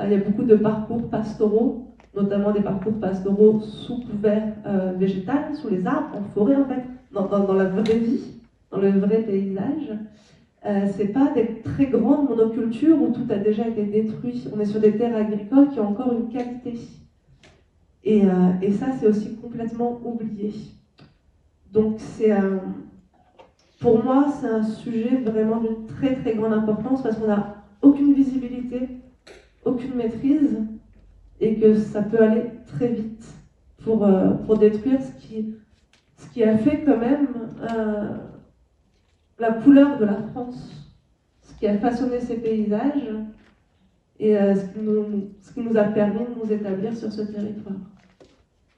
Il y a beaucoup de parcours pastoraux, notamment des parcours pastoraux sous couvert végétal, sous les arbres, en forêt en fait, dans la vraie vie, dans le vrai paysage. C'est pas des très grandes monocultures où tout a déjà été détruit. On est sur des terres agricoles qui ont encore une qualité. Et ça, c'est aussi complètement oublié. Donc pour moi, c'est un sujet vraiment d'une très très grande importance parce qu'on n'a aucune visibilité, aucune maîtrise et que ça peut aller très vite pour détruire ce qui a fait quand même la couleur de la France, ce qui a façonné ces paysages et ce qui nous a permis de nous établir sur ce territoire.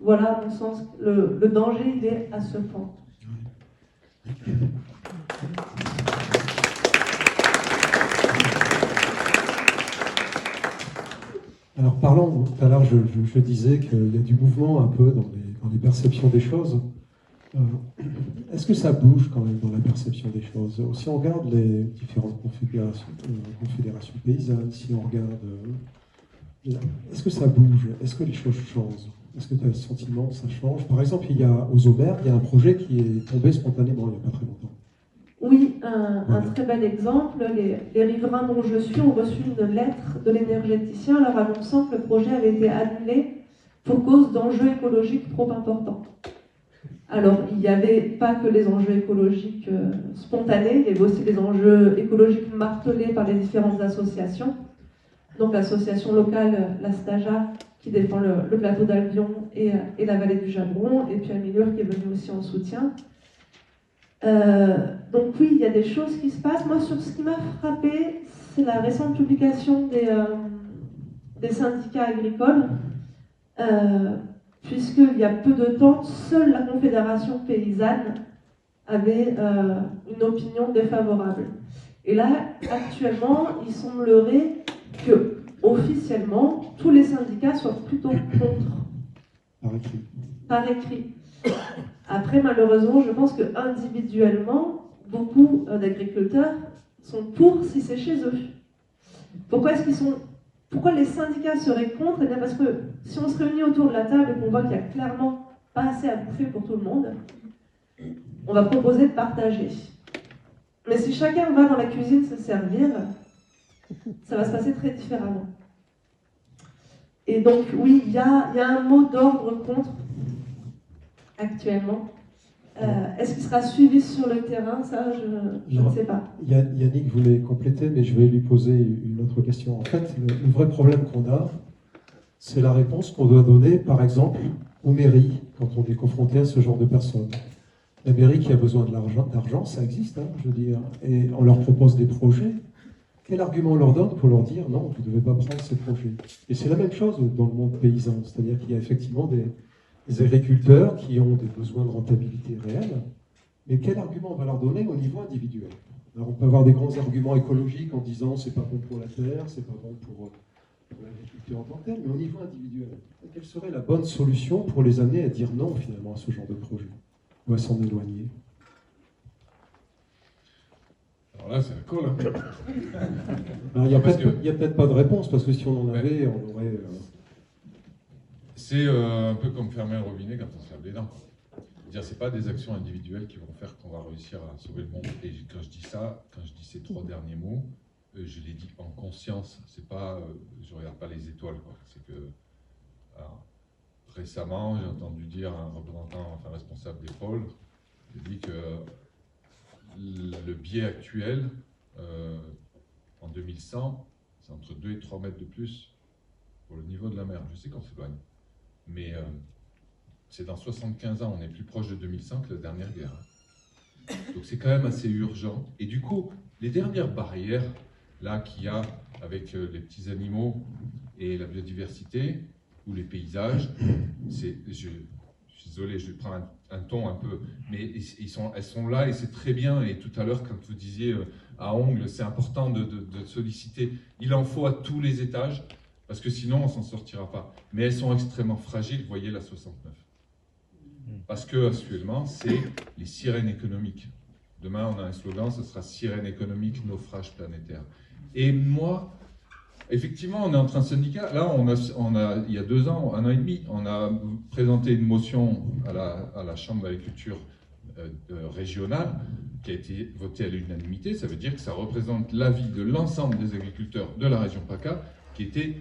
Voilà, à mon sens, le danger, il est à ce point. Alors parlons, tout à l'heure je disais qu'il y a du mouvement un peu dans les perceptions des choses. Est-ce que ça bouge quand même dans la perception des choses? Si on regarde les différentes confédérations paysannes, si on regarde... est-ce que ça bouge? Est-ce que les choses changent? Est-ce que tu as le sentiment que ça change? Par exemple, aux Auberges, il y a un projet qui est tombé spontanément il n'y a pas très longtemps. Oui, un très bel exemple. Les riverains dont je suis ont reçu une lettre de l'énergéticien leur annonçant que le projet avait été annulé pour cause d'enjeux écologiques trop importants. Alors, il n'y avait pas que les enjeux écologiques spontanés, il y avait aussi les enjeux écologiques martelés par les différentes associations. Donc l'association locale, la Staja, qui défend le plateau d'Albion et la vallée du Jabron, et puis Amilur qui est venu aussi en soutien. Donc oui, il y a des choses qui se passent. Moi, sur ce qui m'a frappé, c'est la récente publication des syndicats agricoles, puisqu'il y a peu de temps, seule la Confédération paysanne avait une opinion défavorable. Et là, actuellement, il semblerait que, officiellement, tous les syndicats soient plutôt contre. Par écrit. Par écrit. Après, malheureusement, je pense que individuellement, beaucoup d'agriculteurs sont pour si c'est chez eux. Pourquoi les syndicats seraient contre? Eh bien parce que si on se réunit autour de la table et qu'on voit qu'il n'y a clairement pas assez à bouffer pour tout le monde, on va proposer de partager. Mais si chacun va dans la cuisine se servir, ça va se passer très différemment. Et donc, oui, il y a un mot d'ordre contre actuellement. Est-ce qu'il sera suivi sur le terrain? Ça, je ne sais pas. Yannick voulait compléter, mais je vais lui poser une autre question. En fait, le vrai problème qu'on a, c'est la réponse qu'on doit donner, par exemple, aux mairies, quand on est confronté à ce genre de personnes. La mairie qui a besoin de l'argent, ça existe, hein, je veux dire, et on leur propose des projets. Quel argument on leur donne pour leur dire non, vous ne devez pas prendre ces projets? Et c'est la même chose dans le monde paysan, c'est-à-dire qu'il y a effectivement des agriculteurs qui ont des besoins de rentabilité réels, mais quel argument on va leur donner au niveau individuel? Alors on peut avoir des grands arguments écologiques en disant c'est pas bon pour la terre, c'est pas bon pour l'agriculture en tant que telle, mais au niveau individuel, quelle serait la bonne solution pour les amener à dire non finalement à ce genre de projet, ou à s'en éloigner? Alors là, c'est la colle. Il n'y a peut-être pas de réponse, parce que si on en avait, on aurait... C'est un peu comme fermer un robinet quand on se lave les dents. C'est pas des actions individuelles qui vont faire qu'on va réussir à sauver le monde. Et quand je dis ça, quand je dis ces 3 derniers mots, je les dis en conscience. C'est pas, je regarde pas les étoiles, quoi. C'est que récemment, j'ai entendu dire un représentant, enfin responsable des pôles, il dit que le biais actuel en 2100, c'est entre 2 et 3 mètres de plus pour le niveau de la mer. Je sais qu'on s'éloigne. Mais c'est dans 75 ans, on est plus proche de 2100 que la dernière guerre. Donc c'est quand même assez urgent. Et du coup, les dernières barrières là qu'il y a avec les petits animaux et la biodiversité ou les paysages, je suis désolé, je prends un ton un peu, mais elles sont là et c'est très bien. Et tout à l'heure, quand vous disiez à Ongles, c'est important de solliciter, il en faut à tous les étages. Parce que sinon, on ne s'en sortira pas. Mais elles sont extrêmement fragiles, voyez la 69. Parce que, actuellement, c'est les sirènes économiques. Demain, on a un slogan, ce sera sirène économique, naufrage planétaire. Et moi, effectivement, on est entre un syndicat. Là, il y a 2 ans, 1 an et demi, on a présenté une motion à la Chambre d'agriculture régionale qui a été votée à l'unanimité. Ça veut dire que ça représente l'avis de l'ensemble des agriculteurs de la région PACA qui étaient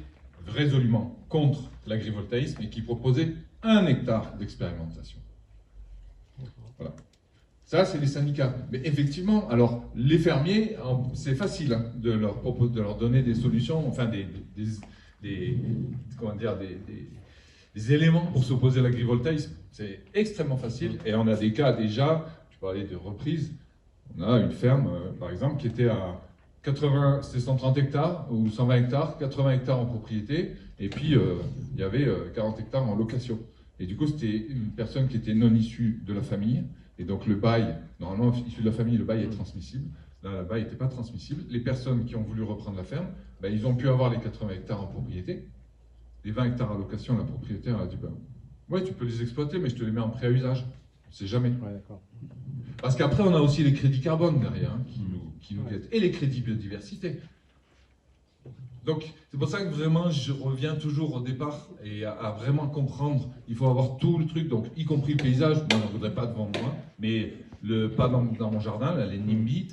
résolument contre l'agrivoltaïsme et qui proposait 1 hectare d'expérimentation. Voilà. Ça, c'est les syndicats. Mais effectivement, alors, les fermiers, c'est facile hein, de leur donner des solutions, enfin des éléments pour s'opposer à l'agrivoltaïsme. C'est extrêmement facile. Et on a des cas déjà, je parlais de reprise, on a une ferme, par exemple, qui était à 80, c'était 130 hectares ou 120 hectares, 80 hectares en propriété, et puis il y avait 40 hectares en location. Et du coup, c'était une personne qui était non issue de la famille, et donc le bail, normalement issu de la famille, le bail est transmissible. Là, le bail n'était pas transmissible. Les personnes qui ont voulu reprendre la ferme, ben, ils ont pu avoir les 80 hectares en propriété. Les 20 hectares à location, la propriétaire a dit, ben, ouais, tu peux les exploiter, mais je te les mets en prêt à usage. On ne sait jamais. Ouais, d'accord. Parce qu'après, on a aussi les crédits carbone derrière, hein, qui nous guettent. Et les crédits biodiversité. Donc, c'est pour ça que vraiment, je reviens toujours au départ et à vraiment comprendre. Il faut avoir tout le truc, donc y compris le paysage. Moi, j'en voudrais pas devant moi, mais pas dans mon jardin, là, les NIMBY.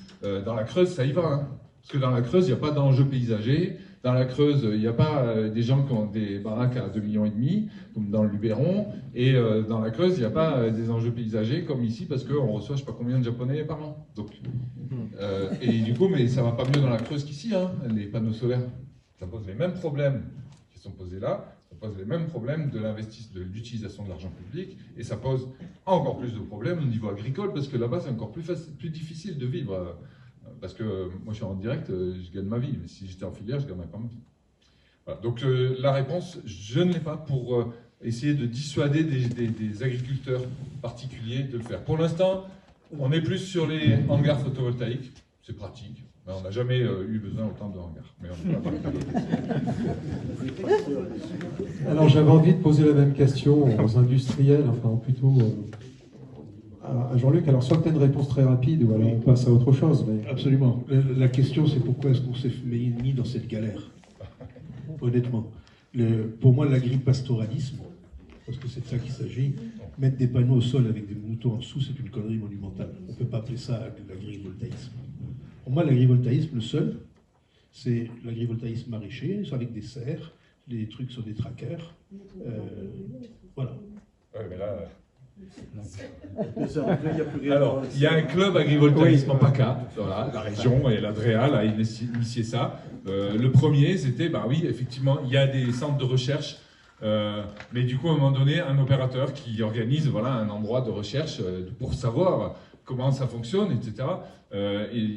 Dans la Creuse, ça y va. Hein. Parce que dans la Creuse, il n'y a pas d'enjeu paysager. Dans la Creuse, il n'y a pas des gens qui ont des baraques à 2,5 millions, comme dans le Luberon. Et dans la Creuse, il n'y a pas des enjeux paysagers comme ici, parce qu'on reçoit je ne sais pas combien de Japonais par an. Donc, et du coup, mais ça ne va pas mieux dans la Creuse qu'ici, hein, les panneaux solaires. Ça pose les mêmes problèmes qui sont posés là, ça pose les mêmes problèmes de l'utilisation de l'argent public, et ça pose encore plus de problèmes au niveau agricole, parce que là-bas, c'est encore plus difficile de vivre. Parce que moi, je suis en direct, je gagne ma vie, mais si j'étais en filière, je ne gagnerais pas ma vie. Voilà. Donc la réponse, je ne l'ai pas pour essayer de dissuader des agriculteurs particuliers de le faire. Pour l'instant, on est plus sur les hangars photovoltaïques, c'est pratique. On n'a jamais eu besoin autant de hangars. Mais on n'est pas Alors j'avais envie de poser la même question aux industriels, enfin plutôt à Jean-Luc. Alors soit que tu as une réponse très rapide ou alors on passe à autre chose. Mais... Absolument. La question c'est pourquoi est-ce qu'on s'est mis dans cette galère? Honnêtement. Pour moi, l'agri-pastoralisme, parce que c'est de ça qu'il s'agit, mettre des panneaux au sol avec des moutons en dessous, c'est une connerie monumentale. On ne peut pas appeler ça de l'agrivoltaïsme. Pour moi, l'agrivoltaïsme, le seul, c'est l'agrivoltaïsme maraîcher, avec des serres, des trucs sur des trackers. Voilà. Ouais, mais là... Alors, il y a un club agrivoltaïsme en PACA, voilà, la région et l'ADREAL a initié ça. Le premier, c'était, bah oui, effectivement, il y a des centres de recherche, mais du coup, à un moment donné, un opérateur qui organise voilà, un endroit de recherche pour savoir comment ça fonctionne, etc. Et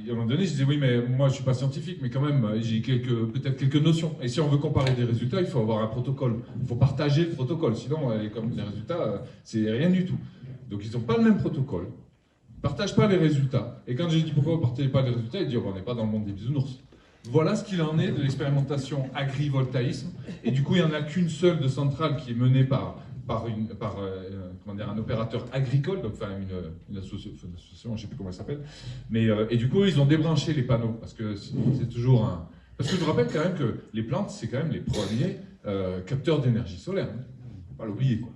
à un moment donné, je disais, oui, mais moi, je ne suis pas scientifique, mais quand même, j'ai peut-être quelques notions. Et si on veut comparer des résultats, il faut avoir un protocole. Il faut partager le protocole, sinon, comme les résultats, c'est rien du tout. Donc, ils n'ont pas le même protocole. Ils ne partagent pas les résultats. Et quand j'ai dit pourquoi vous ne partagez pas les résultats, ils disent, oh, on n'est pas dans le monde des bisounours. Voilà ce qu'il en est de l'expérimentation agrivoltaïsme. Et du coup, il n'y en a qu'une seule de centrale qui est menée par un opérateur agricole, donc enfin une association, je ne sais plus comment elle s'appelle, mais et du coup ils ont débranché les panneaux parce que c'est toujours un. Parce que je rappelle quand même que les plantes c'est quand même les premiers capteurs d'énergie solaire, hein. Faut pas l'oublier quoi.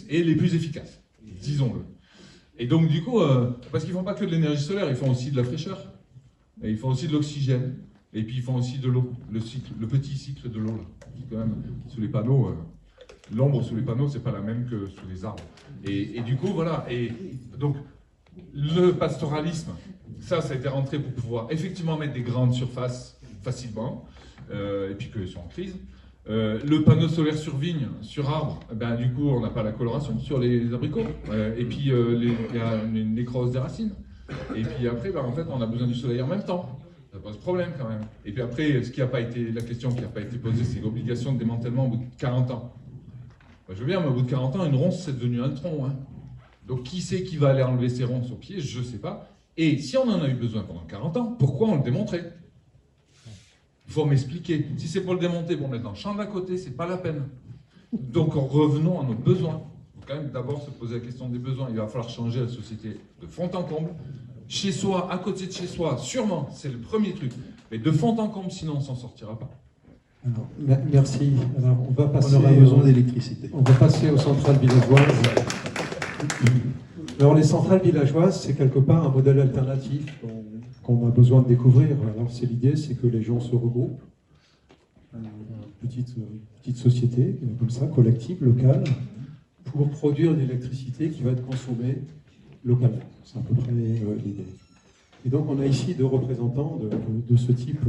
Et les plus efficaces, disons-le. Et donc du coup, parce qu'ils font pas que de l'énergie solaire, ils font aussi de la fraîcheur, et ils font aussi de l'oxygène, et puis ils font aussi de l'eau, le petit cycle de l'eau là, qui quand même sous les panneaux. L'ombre sous les panneaux, c'est pas la même que sous les arbres. Et du coup, voilà. Et donc, le pastoralisme, ça a été rentré pour pouvoir effectivement mettre des grandes surfaces facilement, et puis qu'ils sont en crise. Le panneau solaire sur vigne, sur arbre, ben, du coup, on n'a pas la coloration sur les abricots. Et puis, il y a une nécrose des racines. Et puis après, ben, en fait, on a besoin du soleil en même temps. Ça pose problème quand même. Et puis après, la question qui n'a pas été posée, c'est l'obligation de démantèlement au bout de 40 ans. Je veux bien, mais au bout de 40 ans, une ronce, c'est devenu un tronc. Hein. Donc, qui c'est qui va aller enlever ces ronces au pied? Je ne sais pas. Et si on en a eu besoin pendant 40 ans, pourquoi on le démontrait? Il faut m'expliquer. Si c'est pour le démonter, bon, mettre dans le champ d'à côté, c'est pas la peine. Donc, revenons à nos besoins. Il faut quand même d'abord se poser la question des besoins. Il va falloir changer la société de fond en comble. Chez soi, à côté de chez soi, sûrement, c'est le premier truc. Mais de fond en comble, sinon, on ne s'en sortira pas. Alors, merci. Alors, on aura besoin d'électricité. On va passer aux centrales villageoises. Alors, les centrales villageoises, c'est quelque part un modèle alternatif qu'on a besoin de découvrir. Alors, l'idée, c'est que les gens se regroupent, petite société, comme ça, collective, locale, pour produire de l'électricité qui va être consommée localement. C'est à peu près l'idée. Et donc, on a ici deux représentants de ce type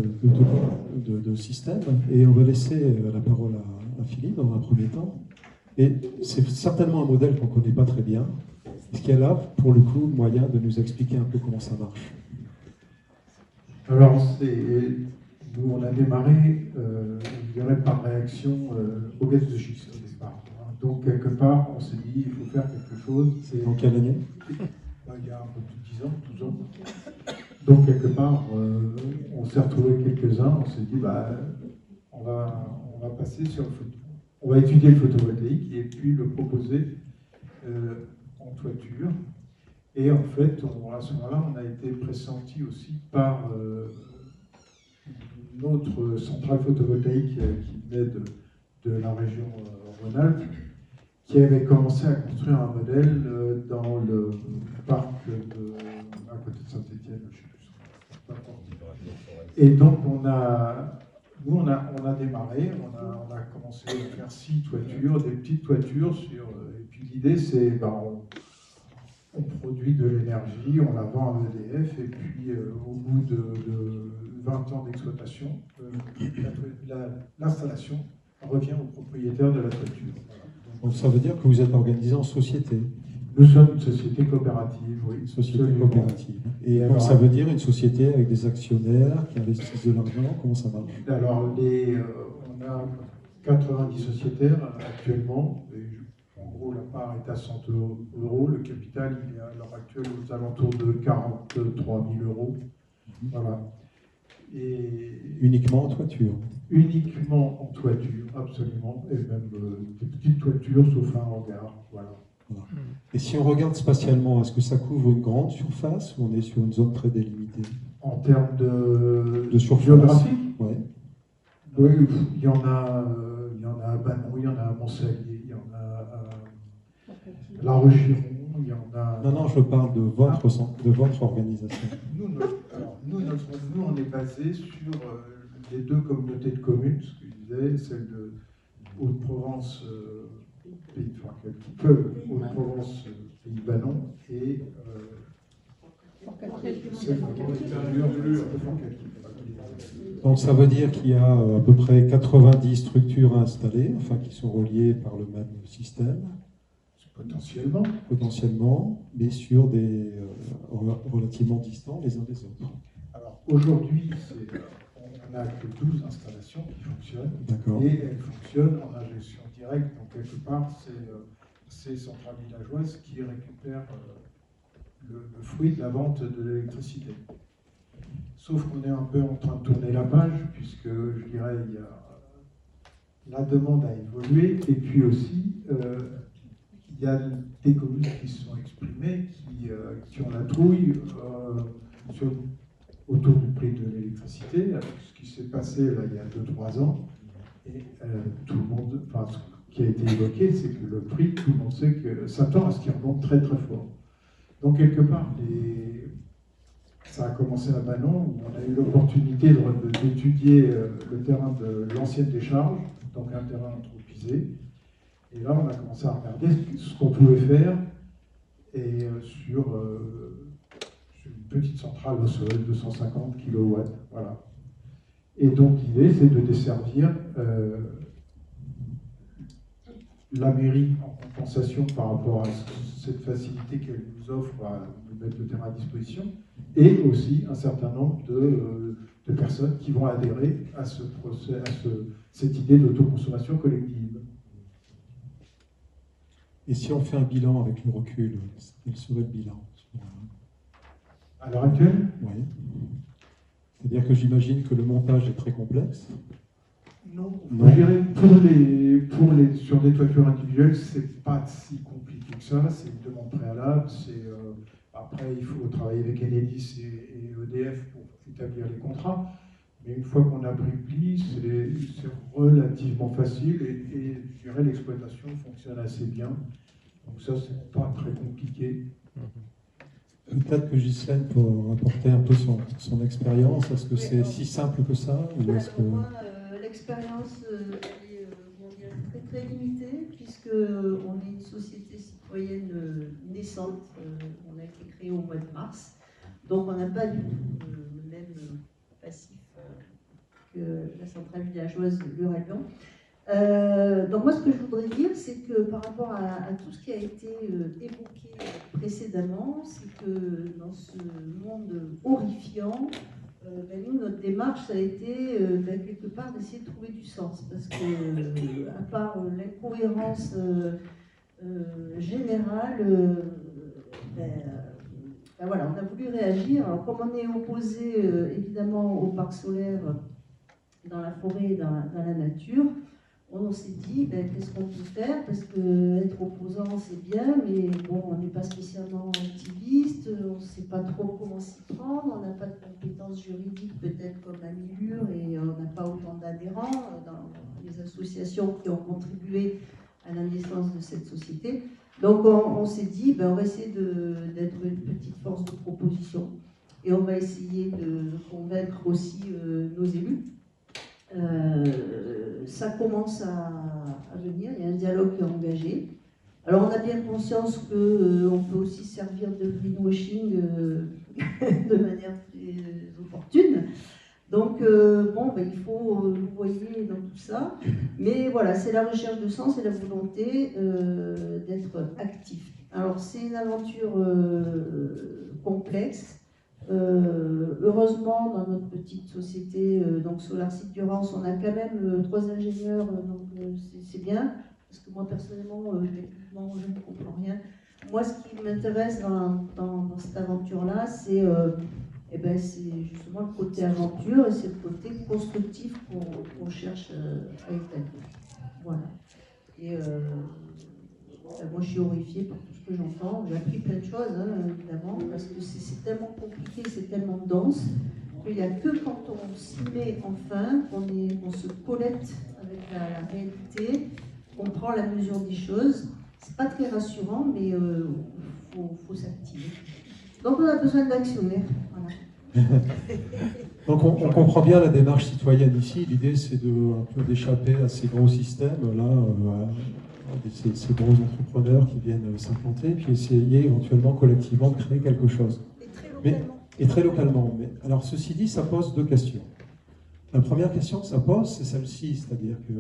de système. Et on va laisser la parole à Philippe dans un premier temps. Et c'est certainement un modèle qu'on ne connaît pas très bien. Est-ce qu'il y a là, pour le coup, moyen de nous expliquer un peu comment ça marche? Alors, nous, on a démarré, je dirais, par réaction au gaz de schiste au départ. Donc, quelque part, on s'est dit, il faut faire quelque chose. En quelle année? Il y a un peu plus de 10 ans, 12 ans. Donc, quelque part, on s'est retrouvés quelques-uns, on s'est dit, on va passer sur le photo. On va étudier le photovoltaïque et puis le proposer en toiture. Et en fait, à ce moment-là, on a été pressenti aussi par une autre centrale photovoltaïque qui venait de la région Rhône-Alpes, qui avait commencé à construire un modèle dans le parc à côté de Saint-Étienne, je ne sais plus. Et donc on a démarré, on a commencé à faire 6 toitures, des petites toitures et puis l'idée c'est on produit de l'énergie, on la vend à EDF, et puis au bout de 20 ans d'exploitation, l'installation revient au propriétaire de la toiture. Voilà. Donc ça veut dire que vous êtes organisé en société. Nous sommes une société coopérative, oui. Une société Absolument. coopérative. Et donc alors, ça veut dire une société avec des actionnaires qui investissent de l'argent. Comment ça marche? Alors, on a 90 sociétaires actuellement. En gros, la part est à 100 euros. Le capital, il est à l'heure actuelle aux alentours de 43 000 euros. Voilà. Et uniquement en toiture? Uniquement en toiture, absolument. Et même des petites toitures, sauf un hangar. Voilà. Voilà. Et si on regarde spatialement, est-ce que ça couvre une grande surface ou on est sur une zone très délimitée? En termes de surface géographique, ouais. Oui, il y en a à Banon, il y en a à Montsalier, il y en a à La Roche-Giron, il y en a... Non, je parle de votre organisation. Nous, on est basé sur les 2 communautés de communes, ce que je disais, celle de Haute-Provence, Haute-Provence, Pays Banon, et celle de Donc ça veut dire qu'il y a à peu près 90 structures installées, enfin qui sont reliées par le même système. Potentiellement, mais sur des relativement distants les uns des autres. Alors aujourd'hui, on n'a que 12 installations qui fonctionnent. D'accord. Et elles fonctionnent en injection directe. Donc quelque part, c'est Centrale Villageoise qui récupère le fruit de la vente de l'électricité. Sauf qu'on est un peu en train de tourner la page, puisque je dirais la demande a évolué, et puis aussi il y a des communes qui se sont exprimées, qui ont la trouille autour du prix de l'électricité, avec ce qui s'est passé là, il y a 2-3 ans. Et tout le monde, enfin, ce qui a été évoqué, c'est que le prix, tout le monde sait que ça tend à ce qu'il remonte très très fort. Donc quelque part, ça a commencé à Banon, où on a eu l'opportunité d'étudier le terrain de l'ancienne décharge, donc un terrain anthropisé. Et là, on a commencé à regarder ce qu'on pouvait faire et sur une petite centrale au sol de 250 kW. Voilà. Et donc, l'idée, c'est de desservir la mairie en compensation par rapport à cette facilité qu'elle nous offre à nous mettre le terrain à disposition, et aussi un certain nombre de personnes qui vont adhérer à cette idée d'autoconsommation collective. Et si on fait un bilan avec le recul, quel serait le bilan? À l'heure actuelle? Oui. C'est-à-dire que j'imagine que le montage est très complexe. Non. Je dirais sur des toitures individuelles, c'est pas si compliqué que ça. C'est une demande préalable. Après, il faut travailler avec Enedis et EDF pour établir les contrats. Mais une fois qu'on a pris le pli, c'est relativement facile et je dirais l'exploitation fonctionne assez bien. Donc ça, c'est pas très compliqué. Peut-être que Ghislaine peut apporter un peu son expérience. Est-ce que c'est si simple que ça ou est-ce que... L'expérience est très très limitée, puisqu'on est une société citoyenne naissante. On a été créé au mois de mars. Donc on n'a pas du tout le même passif que la centrale villageoise Lure-Albion. Donc moi, ce que je voudrais dire, c'est que par rapport à tout ce qui a été évoqué précédemment, c'est que dans ce monde horrifiant, nous, notre démarche, ça a été quelque part d'essayer de trouver du sens, parce que à part l'incohérence générale, voilà, on a voulu réagir. Alors, comme on est opposé évidemment au parc solaire dans la forêt, dans la nature, on s'est dit, qu'est-ce qu'on peut faire? Parce qu'être opposant, c'est bien, mais bon, on n'est pas spécialement activiste, on ne sait pas trop comment s'y prendre, on n'a pas de compétences juridiques, peut-être comme à Lure, et adhérents, dans les associations qui ont contribué à la naissance de cette société. Donc on s'est dit, on va essayer d'être une petite force de proposition et on va essayer de convaincre aussi nos élus. Ça commence à venir, il y a un dialogue qui est engagé. Alors on a bien conscience qu'on peut aussi servir de greenwashing de manière plus opportune. Donc il faut nous voyer dans tout ça. Mais voilà, c'est la recherche de sens et la volonté d'être actif. Alors c'est une aventure complexe. Heureusement, dans notre petite société, donc SolarSite Durance, on a quand même 3 ingénieurs, donc c'est bien. Parce que moi, personnellement, techniquement, je ne comprends rien. Moi, ce qui m'intéresse dans cette aventure-là, c'est justement le côté aventure et c'est le côté constructif qu'on cherche à établir. Voilà. Et moi, je suis horrifiée par tout ce que j'entends. J'ai appris plein de choses, évidemment, parce que c'est tellement compliqué, c'est tellement dense, qu'il n'y a que quand on s'y met enfin, qu'on se collecte avec la réalité, on prend la mesure des choses. C'est pas très rassurant, mais faut s'activer. Donc on a besoin d'actionnaires. Voilà. Donc on comprend bien la démarche citoyenne ici. L'idée c'est un peu d'échapper à ces gros systèmes là, ces gros entrepreneurs qui viennent s'implanter, puis essayer éventuellement collectivement de créer quelque chose. Et très localement. Mais alors ceci dit, ça pose 2 questions. La première question que ça pose, c'est celle-ci, c'est-à-dire que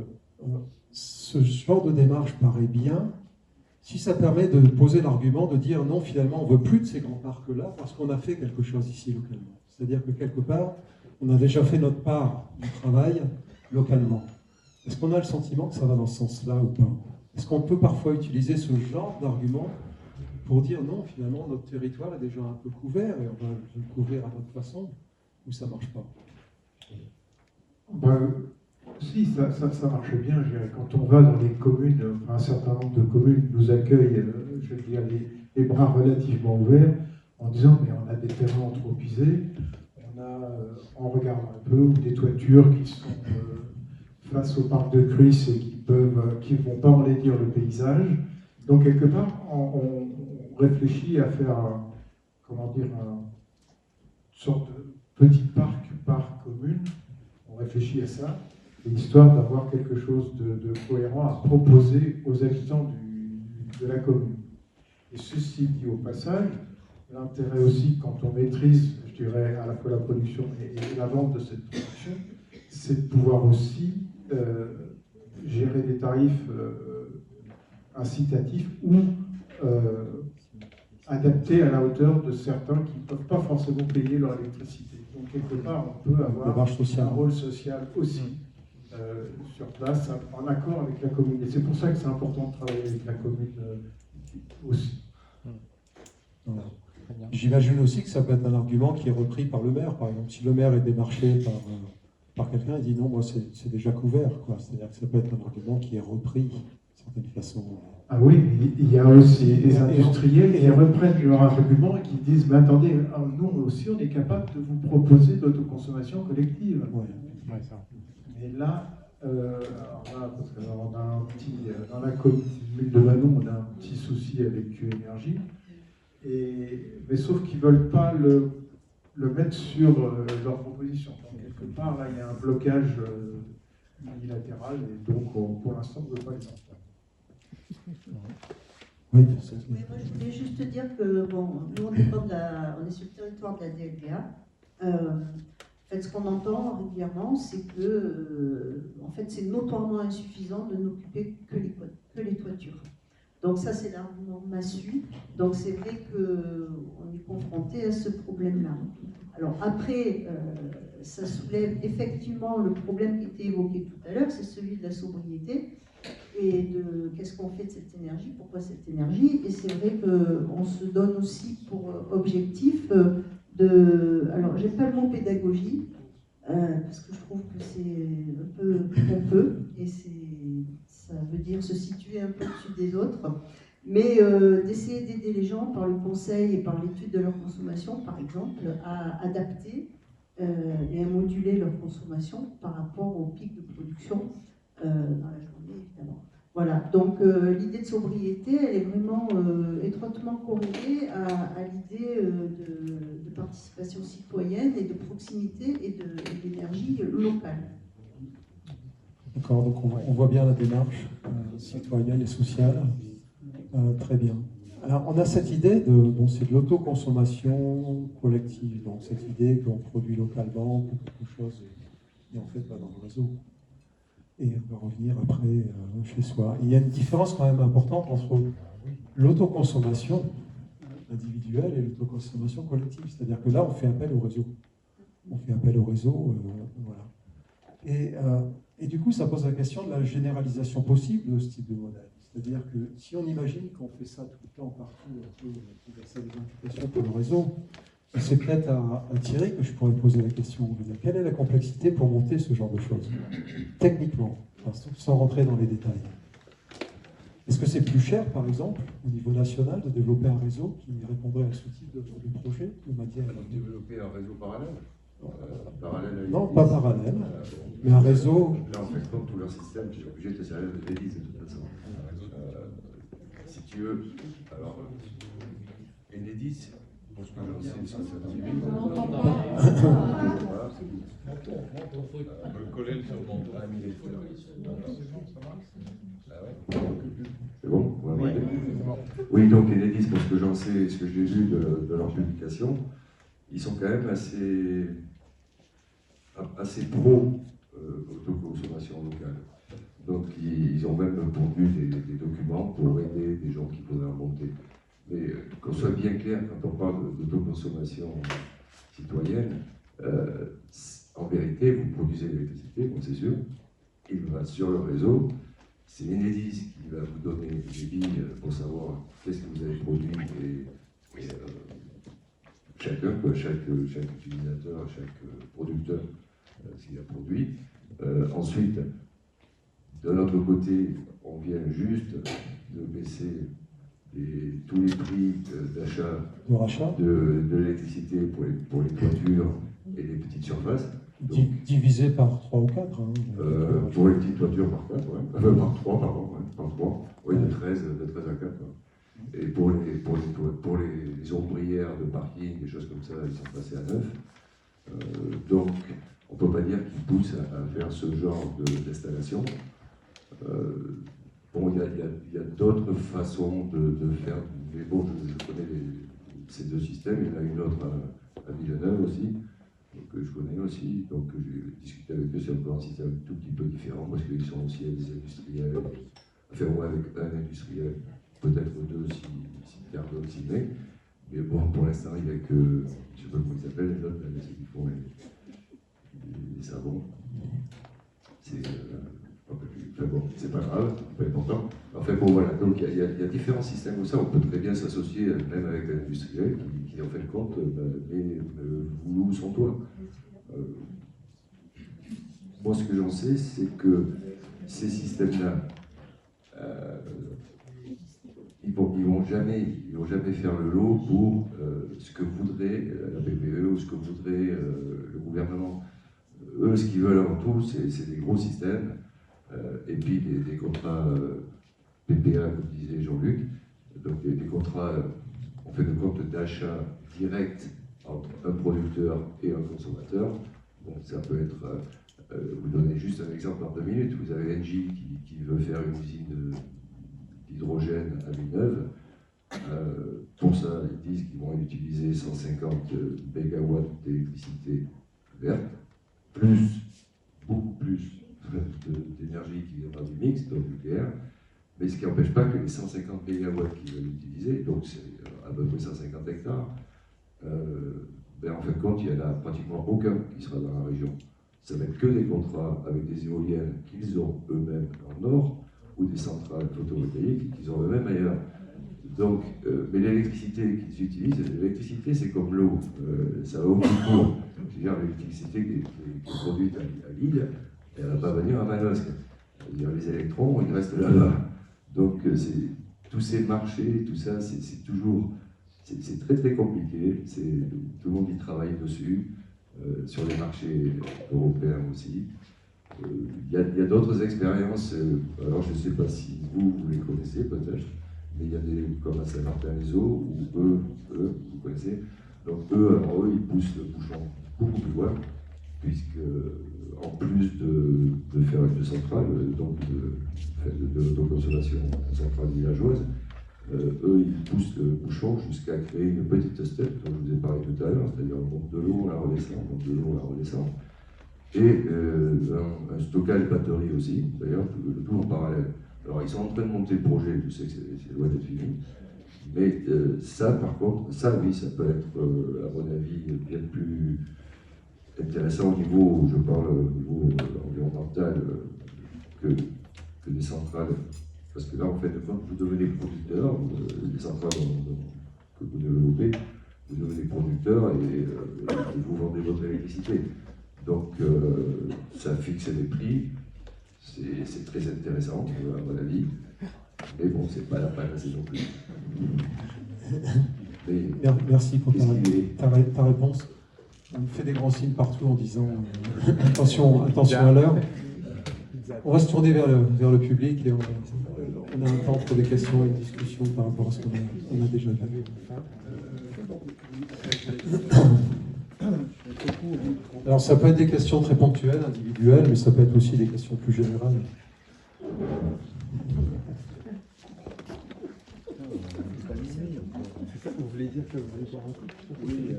ce genre de démarche paraît bien si ça permet de poser l'argument de dire non, finalement, on ne veut plus de ces grands parcs-là parce qu'on a fait quelque chose ici localement. C'est-à-dire que quelque part, on a déjà fait notre part du travail localement. Est-ce qu'on a le sentiment que ça va dans ce sens-là ou pas? Est-ce qu'on peut parfois utiliser ce genre d'argument pour dire non, finalement, notre territoire est déjà un peu couvert et on va le couvrir à notre façon, ou ça ne marche pas? Si, ça marche bien, je dirais. Quand on va dans les communes, un certain nombre de communes nous accueillent, je veux dire, les bras relativement ouverts, en disant mais on a des terrains anthropisés, on regarde un peu, ou des toitures qui sont face au parc de Cruys et qui vont pas enlaidir le paysage. Donc quelque part, on réfléchit à faire, une sorte de petit parc par commune. On réfléchit à ça, histoire d'avoir quelque chose de cohérent à proposer aux habitants de la commune. Et ceci dit au passage, l'intérêt aussi, quand on maîtrise, je dirais, à la fois la production et la vente de cette production, c'est de pouvoir aussi gérer des tarifs incitatifs ou adaptés à la hauteur de certains qui ne peuvent pas forcément payer leur électricité. Donc quelque part, on peut avoir un rôle social aussi sur place, en accord avec la commune. Et c'est pour ça que c'est important de travailler avec la commune aussi. Voilà. J'imagine aussi que ça peut être un argument qui est repris par le maire. Par exemple, si le maire est démarché par quelqu'un, il dit non, moi c'est déjà couvert. C'est-à-dire que ça peut être un argument qui est repris d'une certaine façon. Ah oui, il y a aussi des industriels qui reprennent leur argument et qui disent mais attendez, nous aussi on est capable de vous proposer de l'autoconsommation collective. Ouais, ça. Mais là, parce que on a dans la commune de Manon, on a un petit souci avec Q-Énergie. Mais sauf qu'ils ne veulent pas le mettre sur leur proposition. Donc, quelque part, là, il y a un blocage unilatéral et donc, pour l'instant, on ne veut pas les entendre. Oui, moi, je voulais juste dire que, nous, on est sur le territoire de la DLPA. En fait, ce qu'on entend régulièrement, c'est que, c'est notoirement insuffisant de n'occuper que les toitures. Donc ça, c'est l'argument massu. Donc c'est vrai qu'on est confronté à ce problème-là. Alors après, ça soulève effectivement le problème qui était évoqué tout à l'heure, c'est celui de la sobriété et de qu'est-ce qu'on fait de cette énergie, pourquoi cette énergie. Et c'est vrai qu'on se donne aussi pour objectif alors j'aime pas le mot pédagogie, parce que je trouve que c'est un peu pompeux et ça veut dire se situer un peu au-dessus des autres, mais d'essayer d'aider les gens par le conseil et par l'étude de leur consommation, par exemple, à adapter et à moduler leur consommation par rapport au pic de production dans la journée, évidemment. Voilà, donc l'idée de sobriété, elle est vraiment étroitement corrélée à l'idée de participation citoyenne et de proximité et d'énergie locale. D'accord, donc on voit bien la démarche citoyenne et sociale. Très bien. Alors, on a cette idée c'est de l'autoconsommation collective, donc cette idée qu'on produit localement pour quelque chose et en fait va dans le réseau. Et on va revenir après chez soi. Il y a une différence quand même importante entre l'autoconsommation individuelle et l'autoconsommation collective. C'est-à-dire que là, on fait appel au réseau. On fait appel au réseau, voilà. Et du coup, ça pose la question de la généralisation possible de ce type de modèle. C'est-à-dire que si on imagine qu'on fait ça tout le temps, partout, un peu, verser des implications pour le réseau, c'est peut-être à Thierry que je pourrais poser la question. Je veux dire, quelle est la complexité pour monter ce genre de choses, techniquement, sans rentrer dans les détails? Est-ce que c'est plus cher, par exemple, au niveau national, de développer un réseau qui répondrait à ce type de projet de matière? Développer un réseau parallèle Non, pas parallèle, mais un réseau. Là, en fait, comme tout leur système, tu es obligé de te servir de Enedis de toute façon. Si tu veux, alors, Enedis, pour ce que j'en sais, ça c'est bon? Oui, donc Enedis, pour ce que j'en sais, ce que j'ai vu de leur publication, ils sont quand même assez pro autoconsommation locale. Donc ils ont même pondu des documents pour aider des gens qui voudraient remonter. Mais qu'on soit bien clair, quand on parle d'autoconsommation citoyenne, en vérité, vous produisez de l'électricité, bon, c'est sûr, il va sur le réseau, c'est Enedis qui va vous donner des billes pour savoir qu'est-ce que vous avez produit et chacun, chaque utilisateur, chaque producteur, ce qu'il a produit. Ensuite, de notre côté, on vient juste de baisser tous les prix d'achat de l'électricité pour les toitures et les petites surfaces. Donc, divisé par 3 ou 4. Hein, pour les petites toitures par 4, ouais. Par 3, pardon, par 3. Oui, de 13 à 4. Ouais. Et pour les ombrières de parking, des choses comme ça, ils sont passés à 9. Donc, on ne peut pas dire qu'ils poussent à faire ce genre d'installation. Bon, il y a d'autres façons de faire, mais bon, je connais ces deux systèmes. Il y en a une autre à Villeneuve aussi, que je connais aussi. Donc, j'ai discuté avec eux, c'est encore un système tout petit peu différent parce qu'ils sont aussi des industriels, enfin, moi avec un industriel, peut-être deux si Cardone s'y met. Mais bon, pour l'instant, il n'y a que, je ne sais pas comment ils s'appellent, les autres, ceux qui font les savons. Enfin bon, c'est pas grave, pas important. Enfin bon, voilà, donc il y a différents systèmes comme ça, on peut très bien s'associer même avec un industriel qui en fait compte, mais vous louez son toit. Moi, ce que j'en sais, c'est que ces systèmes-là, ils vont jamais faire le lot pour ce que voudrait la PPE ou ce que voudrait le gouvernement. Eux, ce qu'ils veulent avant tout, c'est des gros systèmes. Et puis des contrats PPA, comme disait Jean-Luc, donc des contrats, en fait, de compte d'achat direct entre un producteur et un consommateur. Bon, ça peut être, vous donnez juste un exemple en 2 minutes, vous avez Engie qui veut faire une usine d'hydrogène à Villeneuve. Pour ça, ils disent qu'ils vont utiliser 150 mégawatts d'électricité verte, beaucoup plus d'énergie qui viendra du mix, donc nucléaire, mais ce qui n'empêche pas que les 150 mégawatts qu'ils veulent utiliser, donc c'est à peu près 150 hectares, en fin de compte, il n'y en a pratiquement aucun qui sera dans la région. Ça va être que des contrats avec des éoliennes qu'ils ont eux-mêmes en Nord, ou des centrales photovoltaïques qu'ils ont eux-mêmes ailleurs. Donc, mais l'électricité qu'ils utilisent, l'électricité c'est comme l'eau, ça va au plus court. C'est-à-dire l'électricité qui est produite à Lille, elle ne va pas venir à Manosque. C'est-à-dire les électrons, ils restent là-bas. Donc tous ces marchés, tout ça, c'est très très compliqué. Tout le monde y travaille dessus. sur les marchés européens aussi. Il y a d'autres expériences, alors je ne sais pas si vous les connaissez peut-être, mais il y a des comme à Saint-Martin-les-Eaux, où eux, vous connaissez, donc eux, ils poussent le bouchon beaucoup plus loin, puisque en plus de faire une centrale, donc d'autoconsommation centrale villageoise, eux, ils poussent le bouchon jusqu'à créer une petite steppe dont je vous ai parlé tout à l'heure, c'est-à-dire on monte de l'eau, on la redescend, on monte de l'eau, on la redescend. Et un stockage batterie aussi, d'ailleurs, tout en parallèle. Alors ils sont en train de monter le projet, je sais que c'est loin d'être fini, mais ça par contre, ça oui, ça peut être, à mon avis, bien plus intéressant au niveau, je parle au niveau environnemental, que des centrales. Parce que là, en fait, quand vous devenez producteur, les centrales que vous développez, vous devenez producteur et vous vendez votre électricité. Donc, ça fixe les prix, c'est très intéressant, à mon avis. Mais bon, c'est pas la panacée non plus. Mais, merci pour ta réponse. On fait des grands signes partout en disant attention à l'heure. On va se tourner vers le public et on a un temps pour des questions et des discussions par rapport à ce qu'on a déjà vu. Alors ça peut être des questions très ponctuelles, individuelles, mais ça peut être aussi des questions plus générales. Vous voulez dire que vous voulez voir un coup? Oui,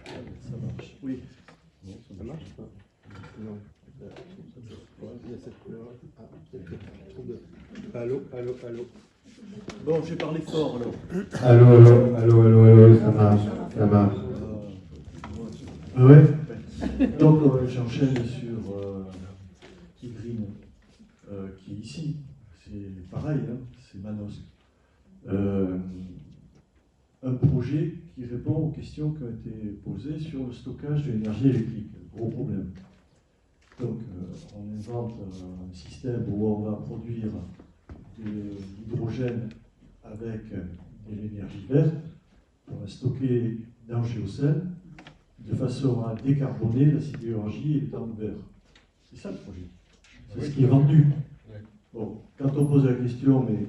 ça marche. Oui. Non, ça marche pas. Non. Il y a cette couleur. Ah, allô. Bon, j'ai parlé fort alors. Allô, ça marche. Ouais. Donc j'enchaîne sur Kigreen, qui est ici. C'est pareil, hein, c'est Manosque. Un projet qui répond aux questions qui ont été posées sur le stockage de l'énergie électrique. Gros problème. Donc, on invente un système où on va produire de l'hydrogène avec de l'énergie verte, on va stocker dans le géocène de façon à décarboner la sidérurgie et le temps vert. C'est ça le projet. C'est ce qui est vendu. Bon, quand on pose la question, mais